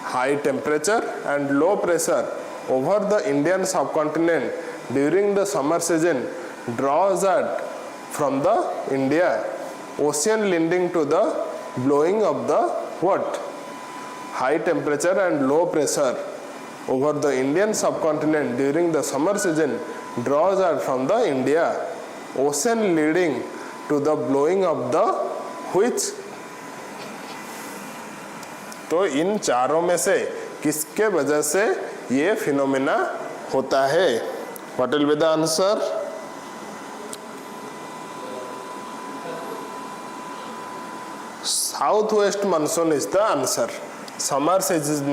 High temperature and low pressure over the Indian subcontinent during the summer season draws out from the India. Ocean leading to the blowing of the what? high temperature and low pressure over the Indian subcontinent during the summer season draws are from the India ocean leading to the blowing of the which। तो इन चारों में से किसके वजह से ये phenomena होता है? What will be the answer? South west monsoon is the answer. Summer season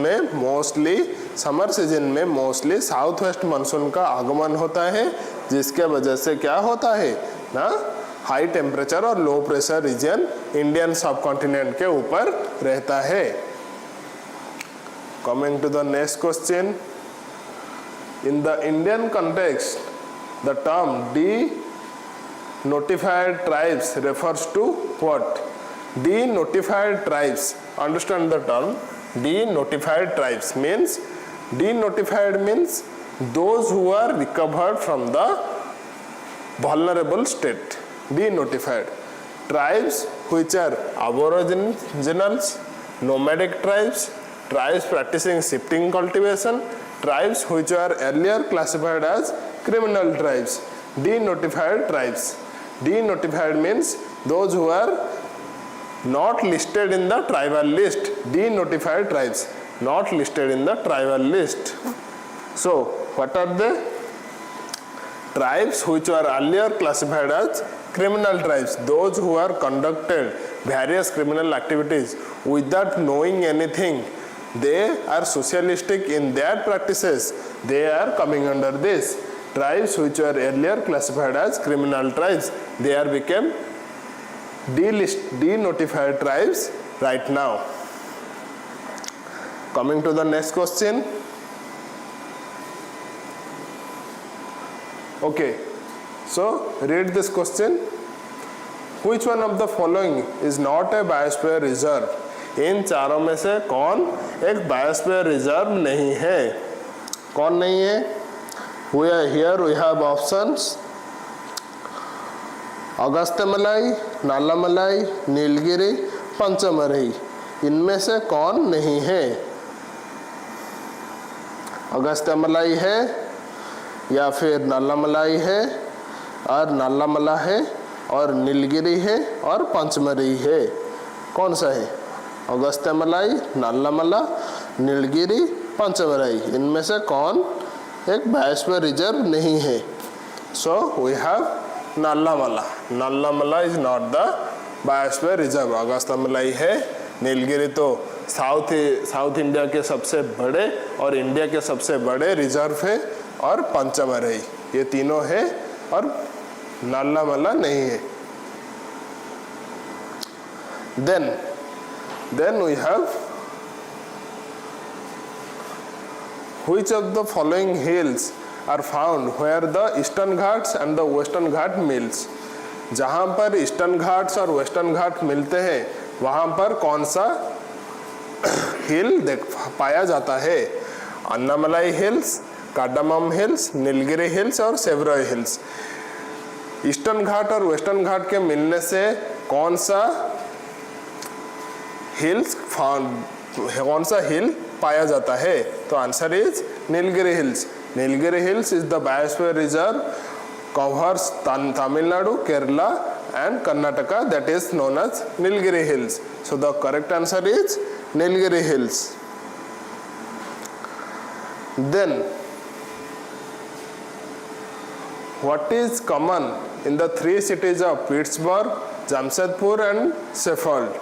में मोस्टली साउथ वेस्ट मानसून का आगमन होता है, जिसके वजह से क्या होता है ना, हाई टेम्परेचर और low pressure region Indian subcontinent के ऊपर रहता है। Coming to the next question, in the Indian context the term denotified tribes refers to what? Denotified tribes, understand the term denotified tribes means those who are recovered from the vulnerable state। Denotified tribes which are aboriginals, nomadic tribes, tribes practicing shifting cultivation, tribes which were earlier classified as criminal tribes। Denotified tribes, denotified means those who are not listed in the tribal list। Denotified tribes not listed in the tribal list। So what are the tribes which were earlier classified as criminal tribes? Those who are conducted various criminal activities without knowing anything, they are socialistic in their practices, they are coming under this। Tribes which were earlier classified as criminal tribes, they are became denotified tribes right now। Coming to the next question, okay, so read this question, which one of the following is not a biosphere reserve? इन चारों में से कौन एक biosphere reserve नहीं है? कौन नहीं है? Here we have options, Agasthyamalai, नालामलाई, Nilgiri, Pachmarhi. इनमें से कौन नहीं है? अगस्त्यमलाई है या फिर नालामलाई है और नालामला है और नीलगिरी है और पंचमरही है। कौन सा है? अगस्त्यमलाई, नालामला, नीलगिरी, पंचमरही। इनमें से कौन एक बायोस्फीयर रिजर्व नहीं है? So we have Nallamala. Nallamala is not the biosphere reserve. Agasthyamalai है, नीलगिरी तो साउथ इंडिया के सबसे बड़े और इंडिया के सबसे बड़े रिजर्व है, और पंचमरही, ये तीनों है और नालामला नहीं है। Then we have, which of the following hills are found where the Eastern Ghats and the Western Ghat meets? जहाँ पर ईस्टर्न घाट्स और वेस्टर्न घाट मिलते हैं वहाँ पर कौन सा हिल पाया जाता है? Annamalai hills, cardamom hills, Nilgiri hills और सेवरॉय हिल्स। ईस्टर्न घाट और वेस्टर्न घाट के मिलने से कौन सा हिल पाया जाता है? तो answer is Nilgiri hills. Nilgiri hills is the biosphere reserve, covers Tamil Nadu, Kerala and Karnataka, that is known as Nilgiri Hills। So the correct answer is Nilgiri Hills। Then what is common in the three cities of Pittsburgh, Jamshedpur and Sheffield?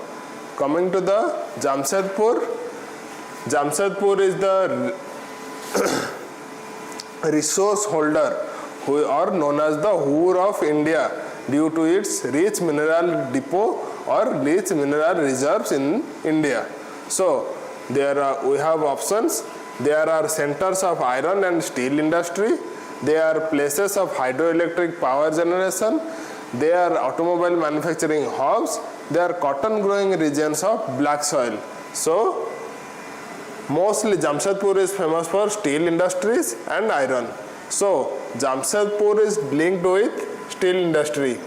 Coming to the Jamshedpur, Jamshedpur is the resource holder who are known as the Hoor of India due to its rich mineral depot or rich mineral reserves in India। So we have options, there are centers of iron and steel industry, they are places of hydroelectric power generation, they are automobile manufacturing hubs, they are cotton growing regions of black soil। So mostly Jamshedpur is famous for steel industries and iron। So Jamshedpur is linked with steel industry।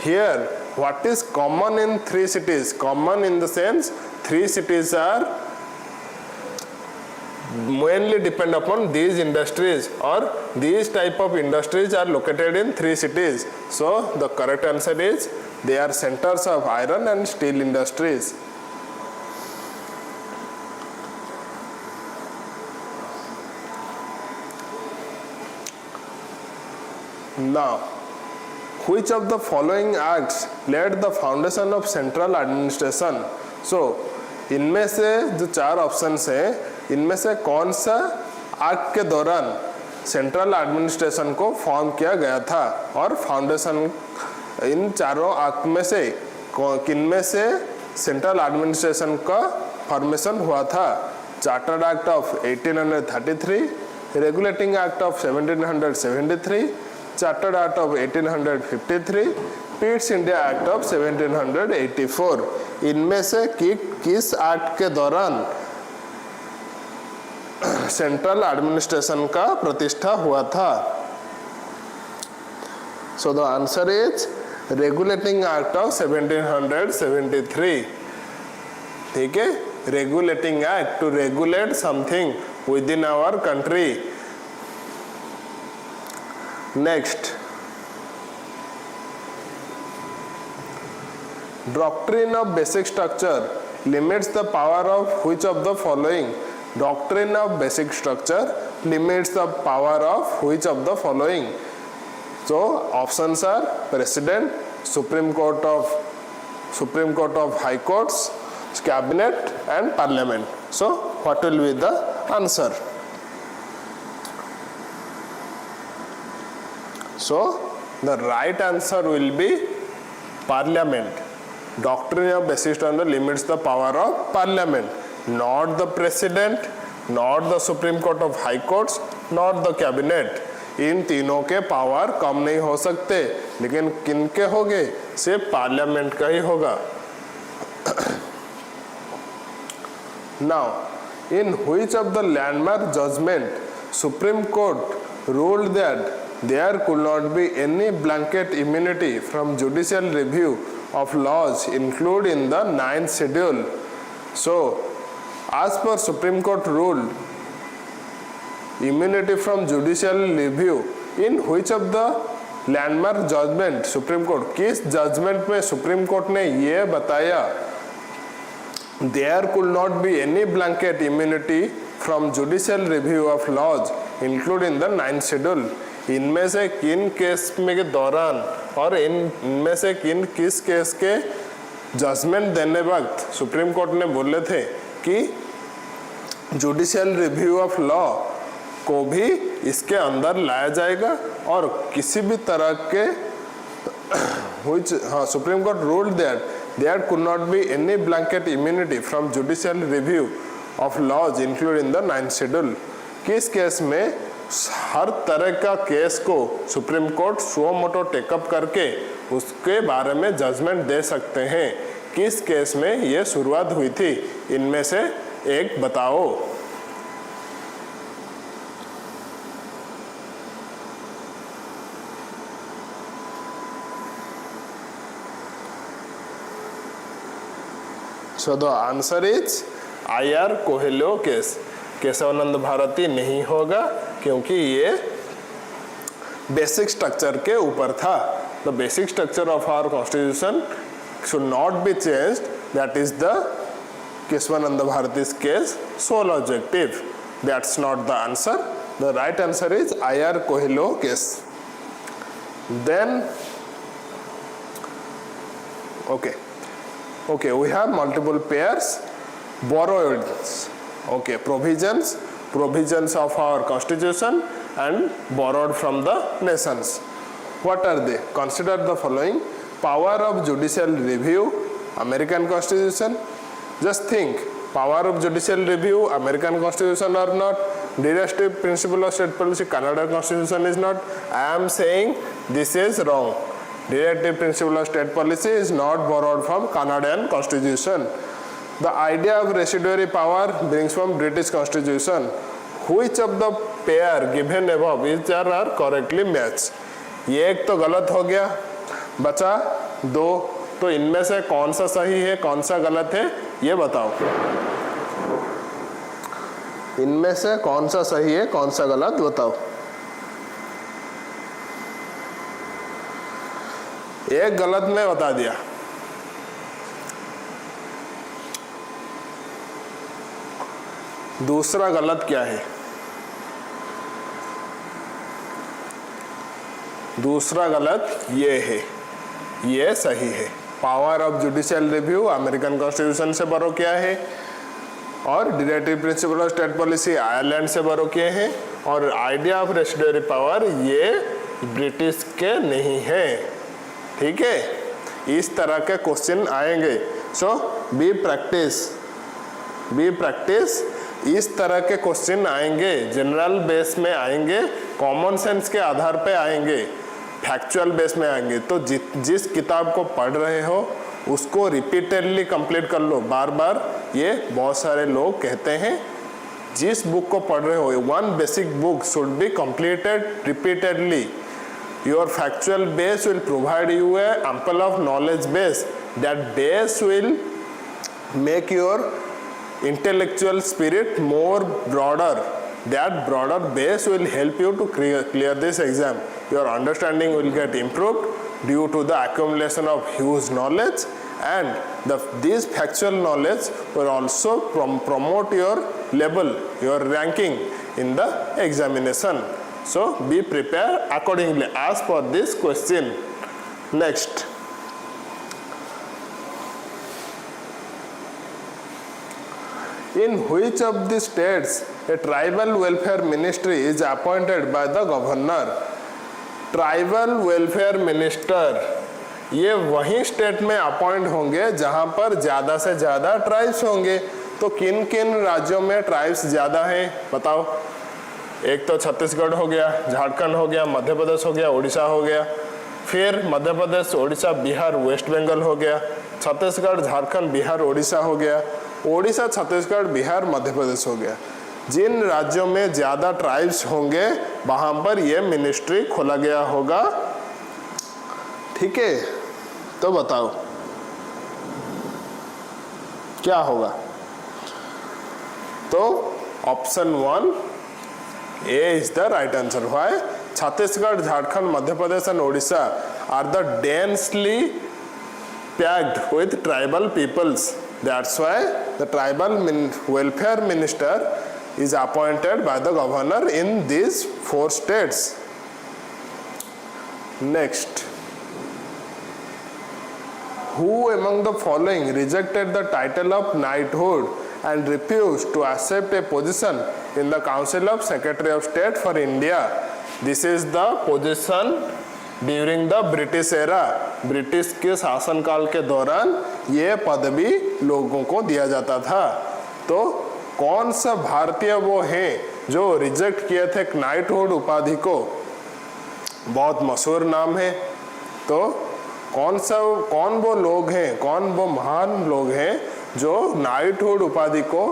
Here what is common in three cities? Common in the sense three cities are mainly depend upon these industries, or these type of industries are located in 3 cities. So the correct answer is they are centers of iron and steel industries. Now, which of the following acts laid the foundation of central administration? So इनमें से जो 4 options हैं, इनमें से कौन सा act के दौरान सेंट्रल एडमिनिस्ट्रेशन को फॉर्म किया गया था, और फाउंडेशन इन चारों एक्ट में से किन में से सेंट्रल एडमिनिस्ट्रेशन का फॉर्मेशन हुआ था? Chartered act of 1833, regulating act of 1773, chartered act of 1853, Pitt's India act of 1784. इनमें से किस एक्ट के दौरान सेंट्रल एडमिनिस्ट्रेशन का प्रतिष्ठा हुआ था? So the answer is regulating act of 1773. ठीक है, regulating act to regulate something within our country. Next, doctrine of basic structure limits the power of which of the following? Doctrine of basic structure limits the power of which of the following? So options are President, Supreme Court of High Courts, Cabinet and Parliament. So what will be the answer? So the right answer will be Parliament. Doctrine of basic structure limits the power of Parliament, not the President, not the Supreme Court of High Courts, not the Cabinet. इन तीनों के power कम नहीं हो सकते, लेकिन किनके होंगे? सिर्फ parliament का ही होगा. Now, in which of the landmark judgment Supreme Court ruled that there could not be any blanket immunity from judicial review of laws included in the 9th schedule? So, as per Supreme Court rule, immunity from judicial review, in which of the landmark judgment Supreme Court, किस judgment में Supreme Court ने ये बताया there could not be any blanket immunity from judicial review of laws included in the 9th schedule? इनमें से किन case में के दौरान और इनमें से किस केस के जजमेंट देने वक्त सुप्रीम कोर्ट ने बोले थे कि जुडिशियल रिव्यू ऑफ लॉ को भी इसके अंदर लाया जाएगा, और किसी भी तरह के supreme court ruled that there could not be any blanket immunity from judicial review of laws include in the 9th schedule. किस केस में हर तरह का केस को supreme court suo motu take up करके उसके बारे में जजमेंट दे सकते हैं? किस केस में ये शुरुआत हुई थी? इनमें से एक बताओ. So the answer is IR Coelho case. Kesavananda Bharati नहीं होगा क्योंकि ये बेसिक स्ट्रक्चर के ऊपर था. The basic structure of our constitution should not be changed. That is the Kesavananda Bharati's case sole objective. That's not the answer. The right answer is IR Coelho case. Then okay, we have multiple pairs. Borrowings. Okay, provisions of our constitution and borrowed from the nations. What are they? Consider the following. Power of judicial review, American Constitution. Just think, power of judicial review, American Constitution or not. Directive principle of state policy, Canada Constitution is not. I am saying this is wrong. Directive principle of state policy is not borrowed from Canadian Constitution. The idea of residuary power brings from British Constitution. Which of the pair given above each are correctly matched? ये एक तो गलत हो गया, बचा 2. तो इनमें से कौन सा सही है, कौन सा गलत है, ये बताओ. इनमें से कौन सा सही है कौन सा गलत बताओ। एक गलत मैं बता दिया। दूसरा गलत क्या है? दूसरा गलत ये है, ये सही है। Power of judicial review American constitution से बोरो किया है और directive principle of state policy Ireland से बोरो किए हैं और आइडिया ऑफ रेसिडुअरी पावर ये ब्रिटिश के नहीं है। ठीक है, इस तरह के क्वेश्चन आएंगे। सो बी प्रैक्टिस। इस तरह के क्वेश्चन आएंगे, जनरल बेस में आएंगे, कॉमन सेंस के आधार पे आएंगे, फैक्चुअल बेस में आएंगे। तो जिस किताब को पढ़ रहे हो उसको रिपीटेडली कंप्लीट कर लो, बार बार। ये बहुत सारे लोग कहते हैं जिस बुक को पढ़ रहे हो, one basic book should be completed repeatedly. Your factual base will provide you a ample of knowledge base. That base will make your intellectual spirit more broader. That broader base will help you to clear this exam. Your understanding will get improved due to the accumulation of huge knowledge, and this factual knowledge will also promote your level, your ranking in the examination. So be prepared accordingly as per this question. Next, in which of the states a tribal welfare ministry is appointed by the governor? Tribal welfare minister ये वही state में appoint होंगे जहां पर ज्यादा से ज्यादा tribes होंगे। तो किन किन राज्यों में ट्राइब्स ज्यादा हैं बताओ। एक तो छत्तीसगढ़ हो गया, झारखंड हो गया, मध्य प्रदेश हो गया, उड़ीसा हो गया। फिर मध्य प्रदेश, उड़ीसा, बिहार, वेस्ट बंगाल हो गया। छत्तीसगढ़, झारखंड, बिहार, उड़ीसा हो गया। उड़ीसा, छत्तीसगढ़, बिहार, मध्य प्रदेश हो गया। जिन राज्यों में ज़्यादा ट्राइब्स होंगे वहाँ पर यह मिनिस्ट्री खोला गया होगा। ठीक है, तो बताओ क्या होगा। तो option 1 A is the right answer. Why? Chhattisgarh, Jharkhand, Madhya Pradesh and Odisha are the densely packed with tribal peoples. That's why the tribal welfare minister is appointed by the governor in these 4 states. Next, who among the following rejected the title of knighthood and refused to accept a position in the Council of Secretary of State for India? This is the position during the British era. British के शासनकाल के दौरान ये पदवी लोगों को दिया जाता था। तो कौन सा भारतीय वो हैं जो रिजेक्ट किए थे नाइटहुड उपाधि को? बहुत मशहूर नाम है। तो कौन वो लोग हैं, कौन वो महान लोग हैं जो नाइटहुड उपाधि को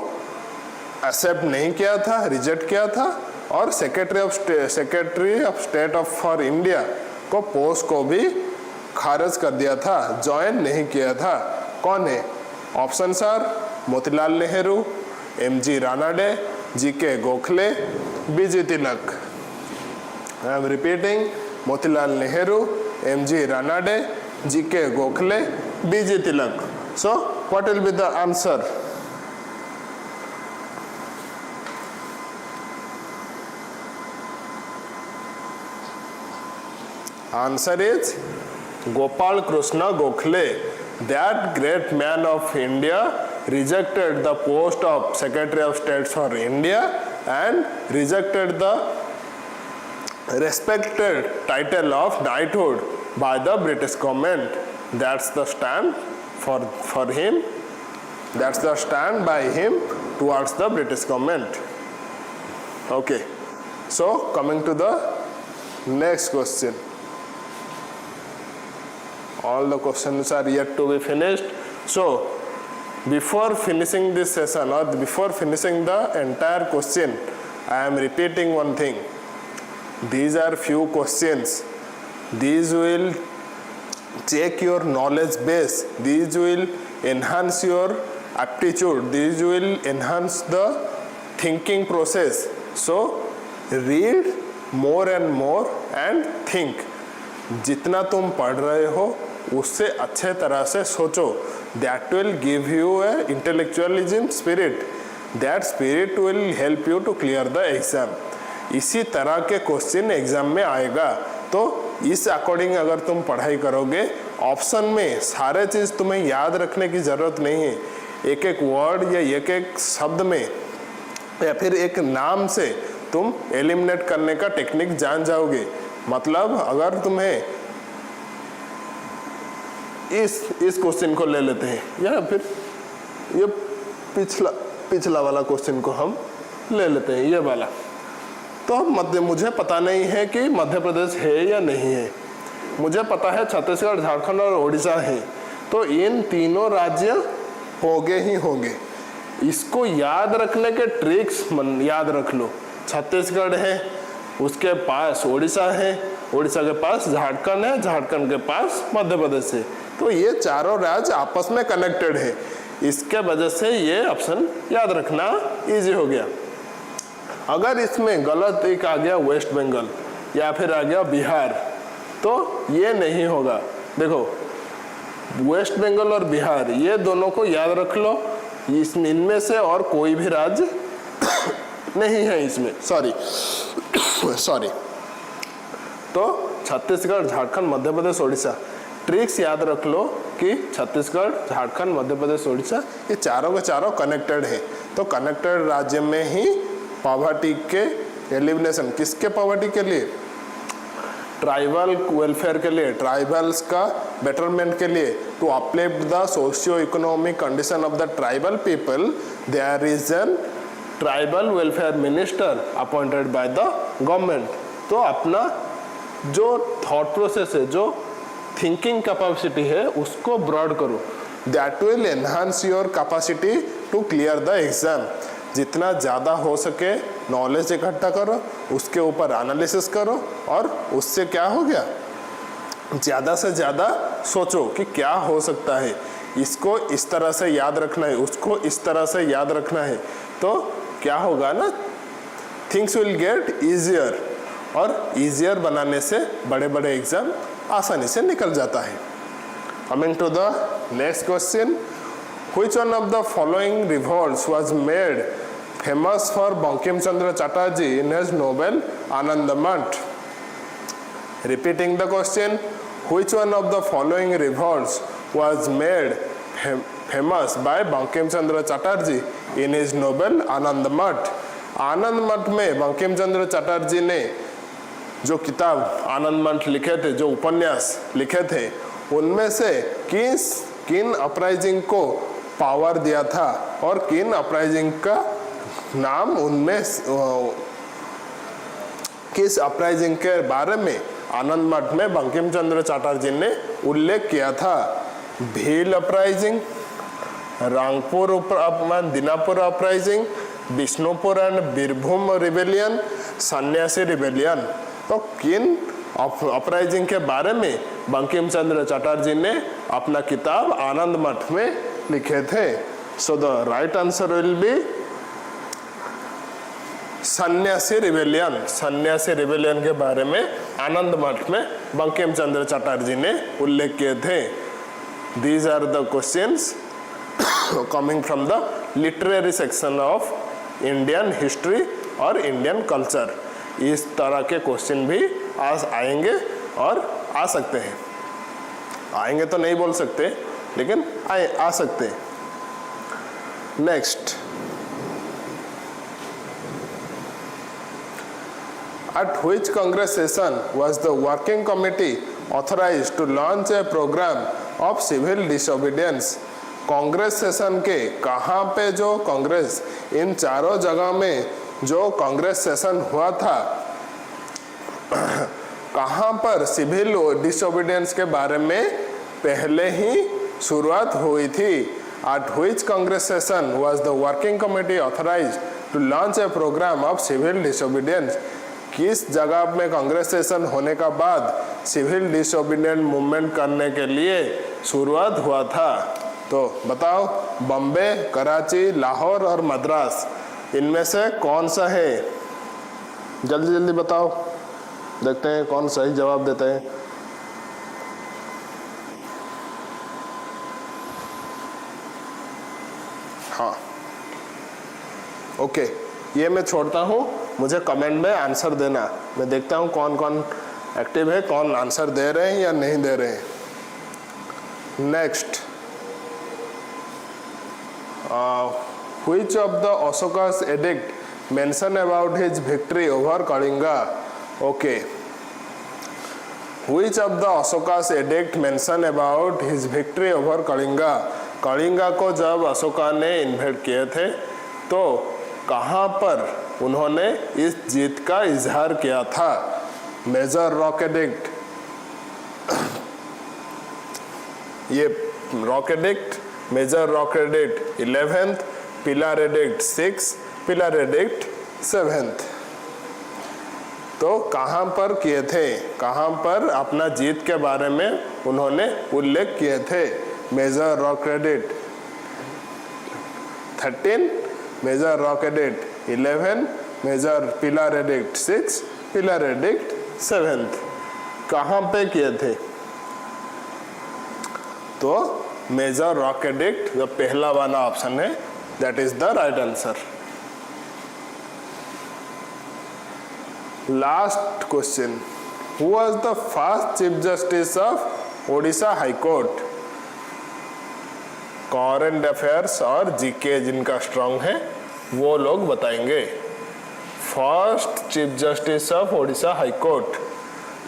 एक्सेप्ट नहीं किया था, रिजेक्ट किया था और secretary of state of for India को पोस्ट को भी खारिज कर दिया था, ज्वाइन नहीं किया था? कौन है? Options are Motilal Nehru, MG Ranade, GK Gokhale, BG Tilak. I am repeating, Motilal Nehru, MG Ranade, GK Gokhale, BG Tilak. So what will be the answer? Answer is Gopal Krishna Gokhale. That great man of India rejected the post of Secretary of State for India and rejected the respected title of knighthood by the British government. That's the stand for him. That's the stand by him towards the British government. Okay. So coming to the next question. All the questions are yet to be finished. So before finishing this session or before finishing the entire question, I am repeating one thing. These are few questions. These will check your knowledge base. These will enhance your aptitude. These will enhance the thinking process. So read more and more and think. जितना तुम पढ़ रहे हो उससे अच्छे तरह से सोचो. That will give you a intellectualism spirit. That spirit will help you to clear the exam. इसी तरह के क्वेश्चन एग्जाम में आएगा. तो इस अकॉर्डिंग अगर तुम पढ़ाई करोगे, ऑप्शन में सारे चीज़ तुम्हें याद रखने की ज़रूरत नहीं है. एक एक वर्ड या एक एक शब्द में या फिर एक नाम से तुम एलिमिनेट करने का टेक्निक जान जाओगे. मतलब अगर तुम्हें इस क्वेश्चन को ले लेते हैं या फिर ये पिछला वाला क्वेश्चन को हम ले लेते हैं, ये वाला. तो मुझे पता नहीं है कि मध्य प्रदेश है या नहीं है. मुझे पता है छत्तीसगढ़, झारखंड और उड़ीसा है. तो इन तीनों राज्य होंगे ही होंगे. इसको याद रखने के ट्रिक्स याद रख लो. छत्तीसगढ़ है, उसके पास उड़ीसा है, उड़ीसा के पास झारखंड है, झारखंड के पास मध्य प्रदेश है. तो ये चारों राज्य आपस में कनेक्टेड है. इसके वजह से ये ऑप्शन याद रखना इजी हो गया. अगर इसमें गलत एक आ गया वेस्ट बंगाल या फिर आ गया बिहार, तो ये नहीं होगा. देखो वेस्ट बंगाल और बिहार ये दोनों को याद रख लो. इनमें से और कोई भी राज्य नहीं है इसमें. सॉरी. तो छत्तीसगढ़, झारखंड, मध्य प्रदेश, उड़ीसा. ट्रिक्स याद रख लो कि छत्तीसगढ़, झारखंड, मध्य प्रदेश, उड़ीसा ये चारों के चारों कनेक्टेड है. तो कनेक्टेड राज्य में ही पॉवर्टी के एलिमिनेशन, किसके पॉवर्टी के लिए? ट्राइबल वेलफेयर के लिए, ट्राइबल्स का बेटरमेंट के लिए. To uplift the socio economic condition of the tribal people, there is an tribal welfare minister appointed by the government. तो अपना जो थॉट प्रोसेस है, जो थिंकिंग कैपेसिटी है, उसको ब्रॉड करो. That will enhance your capacity to clear the exam. जितना ज़्यादा हो सके नॉलेज इकट्ठा करो, उसके ऊपर एनालिसिस करो और उससे क्या हो गया, ज़्यादा से ज़्यादा सोचो कि क्या हो सकता है. इसको इस तरह से याद रखना है, उसको इस तरह से याद रखना है. तो क्या होगा ना, थिंग्स विल गेट ईजियर. और ईजियर बनाने से बड़े बड़े एग्जाम आसानी से निकल जाता है. Coming to the next question. Which one of the following revolts was made famous for Bankim Chandra Chatterjee in his novel Anandamath? Repeating the question, which one of the following revolts was made famous by Bankim Chandra Chatterjee in his novel Anandamath? Anandamath में बंकिम चंद्र चटर्जी ने जो किताब आनंदमठ लिखे थे, जो उपन्यास लिखे थे, उनमें से किन अपराइजिंग को पावर दिया था और किन अपराइजिंग का नाम उनमें, किस अपराइजिंग के बारे में आनंद मठ में बंकिम चंद्र चटर्जी ने उल्लेख किया था? Bhil uprising, Rangpur Dinapur uprising, Bishnupur and Birbhum rebellion, सन्यासी रिबेलियन. तो किन अपराइजिंग के बारे में बंकिम चंद्र चटर्जी ने अपना किताब आनंद मठ में लिखे थे? So the right answer will be सन्यासी रिबेलियन. सन्यासी रिबेलियन के बारे में आनंद मठ में बंकिम चंद्र चटर्जी ने उल्लेख किए थे. These are the questions coming from the literary section of Indian history और इंडियन कल्चर. इस तरह के क्वेश्चन भी आज आएंगे और आ सकते हैं. आएंगे तो नहीं बोल सकते, लेकिन आ सकते हैं. Next, at which Congress session was the working committee authorized to launch a program of civil disobedience? Congress session के कहाँ पे जो कांग्रेस, इन चारों जगह में जो कांग्रेस सेशन हुआ था, कहाँ पर सिविल डिसोबीडियंस के बारे में पहले ही शुरुआत हुई थी? At which Congress session was the working committee authorized to launch a program of civil disobedience? किस जगह में कांग्रेस सेशन होने का बाद सिविल डिसोबीडियंट मूवमेंट करने के लिए शुरुआत हुआ था? तो बताओ, बॉम्बे, कराची, लाहौर और मद्रास. इनमें से कौन सा है, जल्दी जल्दी बताओ, देखते हैं कौन सही जवाब देते हैं। हाँ ओके, ये मैं छोड़ता हूँ, मुझे कमेंट में आंसर देना, मैं देखता हूँ कौन कौन एक्टिव है, कौन आंसर दे रहे हैं या नहीं दे रहे हैं। Next, which of the Ashoka's edict mention about his victory over Kalinga? Okay, which of the Ashoka's edict mention about his victory over Kalinga? Kalinga को जब अशोका ने इन्वेड किए थे तो कहाँ पर उन्होंने इस जीत का इजहार किया था? मेजर रॉक एडिक्ट, ये rock edict, major rock edict 11th, pillar edict 6, pillar edict 7th। तो कहाँ पर किए थे, कहाँ पर अपना जीत के बारे में उन्होंने उल्लेख किए थे? Major rock edict 13, major rock edict 11, major pillar edict 6, pillar edict 7th। कहाँ पे किए थे? तो मेजर रॉक एडिक्ट जो पहला वाला ऑप्शन है, that is the right answer. Last question, who was the first chief justice of Odisha high court? Current affairs और जीके जिनका स्ट्रांग है वो लोग बताएंगे। First chief justice of Odisha high court,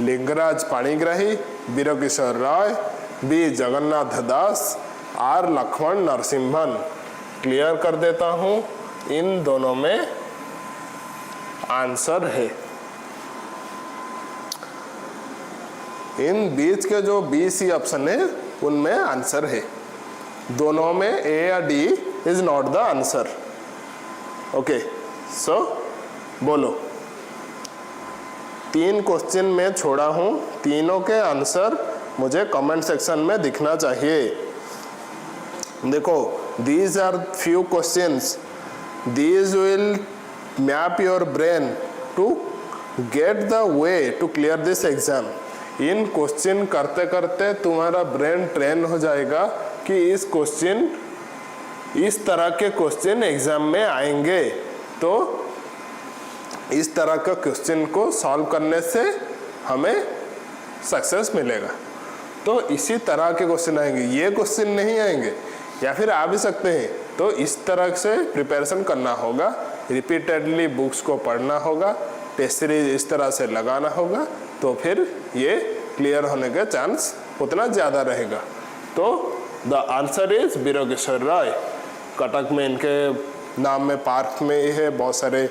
Lingaraj Panigrahi, Birakishore Ray, B Jagannath Das, R Lakshman Narasimhan. Clear कर देता हूं, इन दोनों में आंसर है। इन बीच के जो बी सी ऑप्शन है उनमें आंसर है, दोनों में ए या D is not the answer. Okay, so बोलो, 3 क्वेश्चन में छोड़ा हूं, तीनों के आंसर मुझे कमेंट सेक्शन में दिखना चाहिए। देखो, these are few questions, these will map your brain to get the way to clear this exam। In question करते करते तुम्हारा ब्रेन ट्रेन हो जाएगा कि इस तरह के क्वेश्चन एग्जाम में आएंगे, तो इस तरह का क्वेश्चन को सॉल्व करने से हमें सक्सेस मिलेगा। तो इसी तरह के क्वेश्चन आएंगे, ये क्वेश्चन नहीं आएंगे, या फिर आ भी सकते हैं। तो इस तरह से प्रिपरेशन करना होगा, रिपीटेडली बुक्स को पढ़ना होगा, टेस्ट सीरीज इस तरह से लगाना होगा, तो फिर ये क्लियर होने का चांस उतना ज़्यादा रहेगा। तो द आंसर इज वीरकिशोर राय। कटक में इनके नाम में पार्क में ही है, बहुत सारे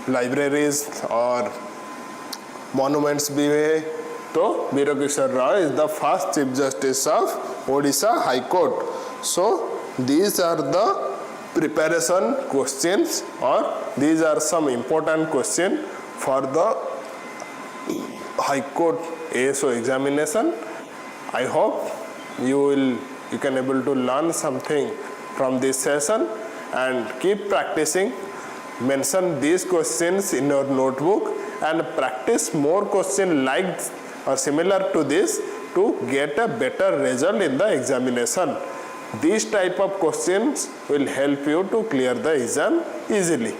लाइब्रेरीज और मॉन्यूमेंट्स भी है। तो Birakishore Ray is the first chief justice of Odisha high court. So these are the preparation questions, or these are some important question for the High Court ASO examination. I hope you can able to learn something from this session and keep practicing. Mention these questions in your notebook and practice more questions like or similar to this to get a better result in the examination. These type of questions will help you to clear the exam easily.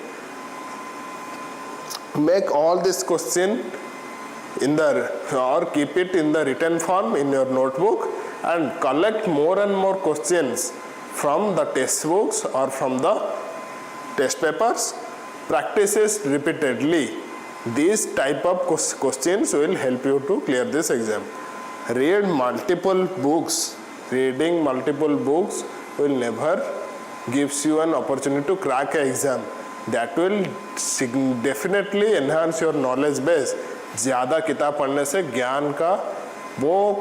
Make all this question in the or keep it in the written form in your notebook and collect more and more questions from the test books or from the test papers. Practice it repeatedly. These type of questions will help you to clear this exam. Read multiple books. Reading multiple books will never gives you an opportunity to crack an exam. That will definitely enhance your knowledge base. ज़्यादा किताब पढ़ने से ज्ञान का वो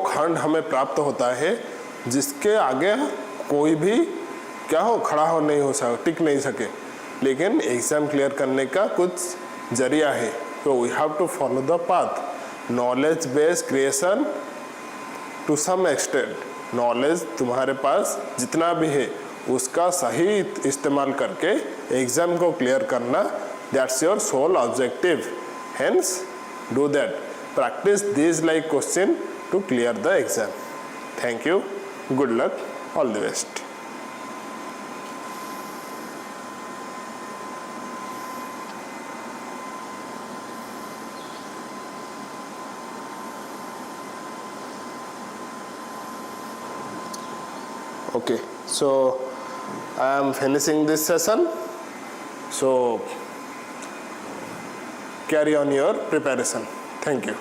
खंड हमें प्राप्त होता है जिसके आगे कोई भी क्या हो खड़ा हो नहीं हो सके, टिक नहीं सके। लेकिन एग्जाम क्लियर करने का कुछ जरिया है। तो we have to follow the path. Knowledge base creation to some extent, knowledge तुम्हारे पास जितना भी है उसका सही इस्तेमाल करके एग्जाम को क्लियर करना, that's your sole objective. Hence do that. Practice these like question to clear the exam. Thank you. Good luck. All the best. Okay, so I am finishing this session. So carry on your preparation. Thank you.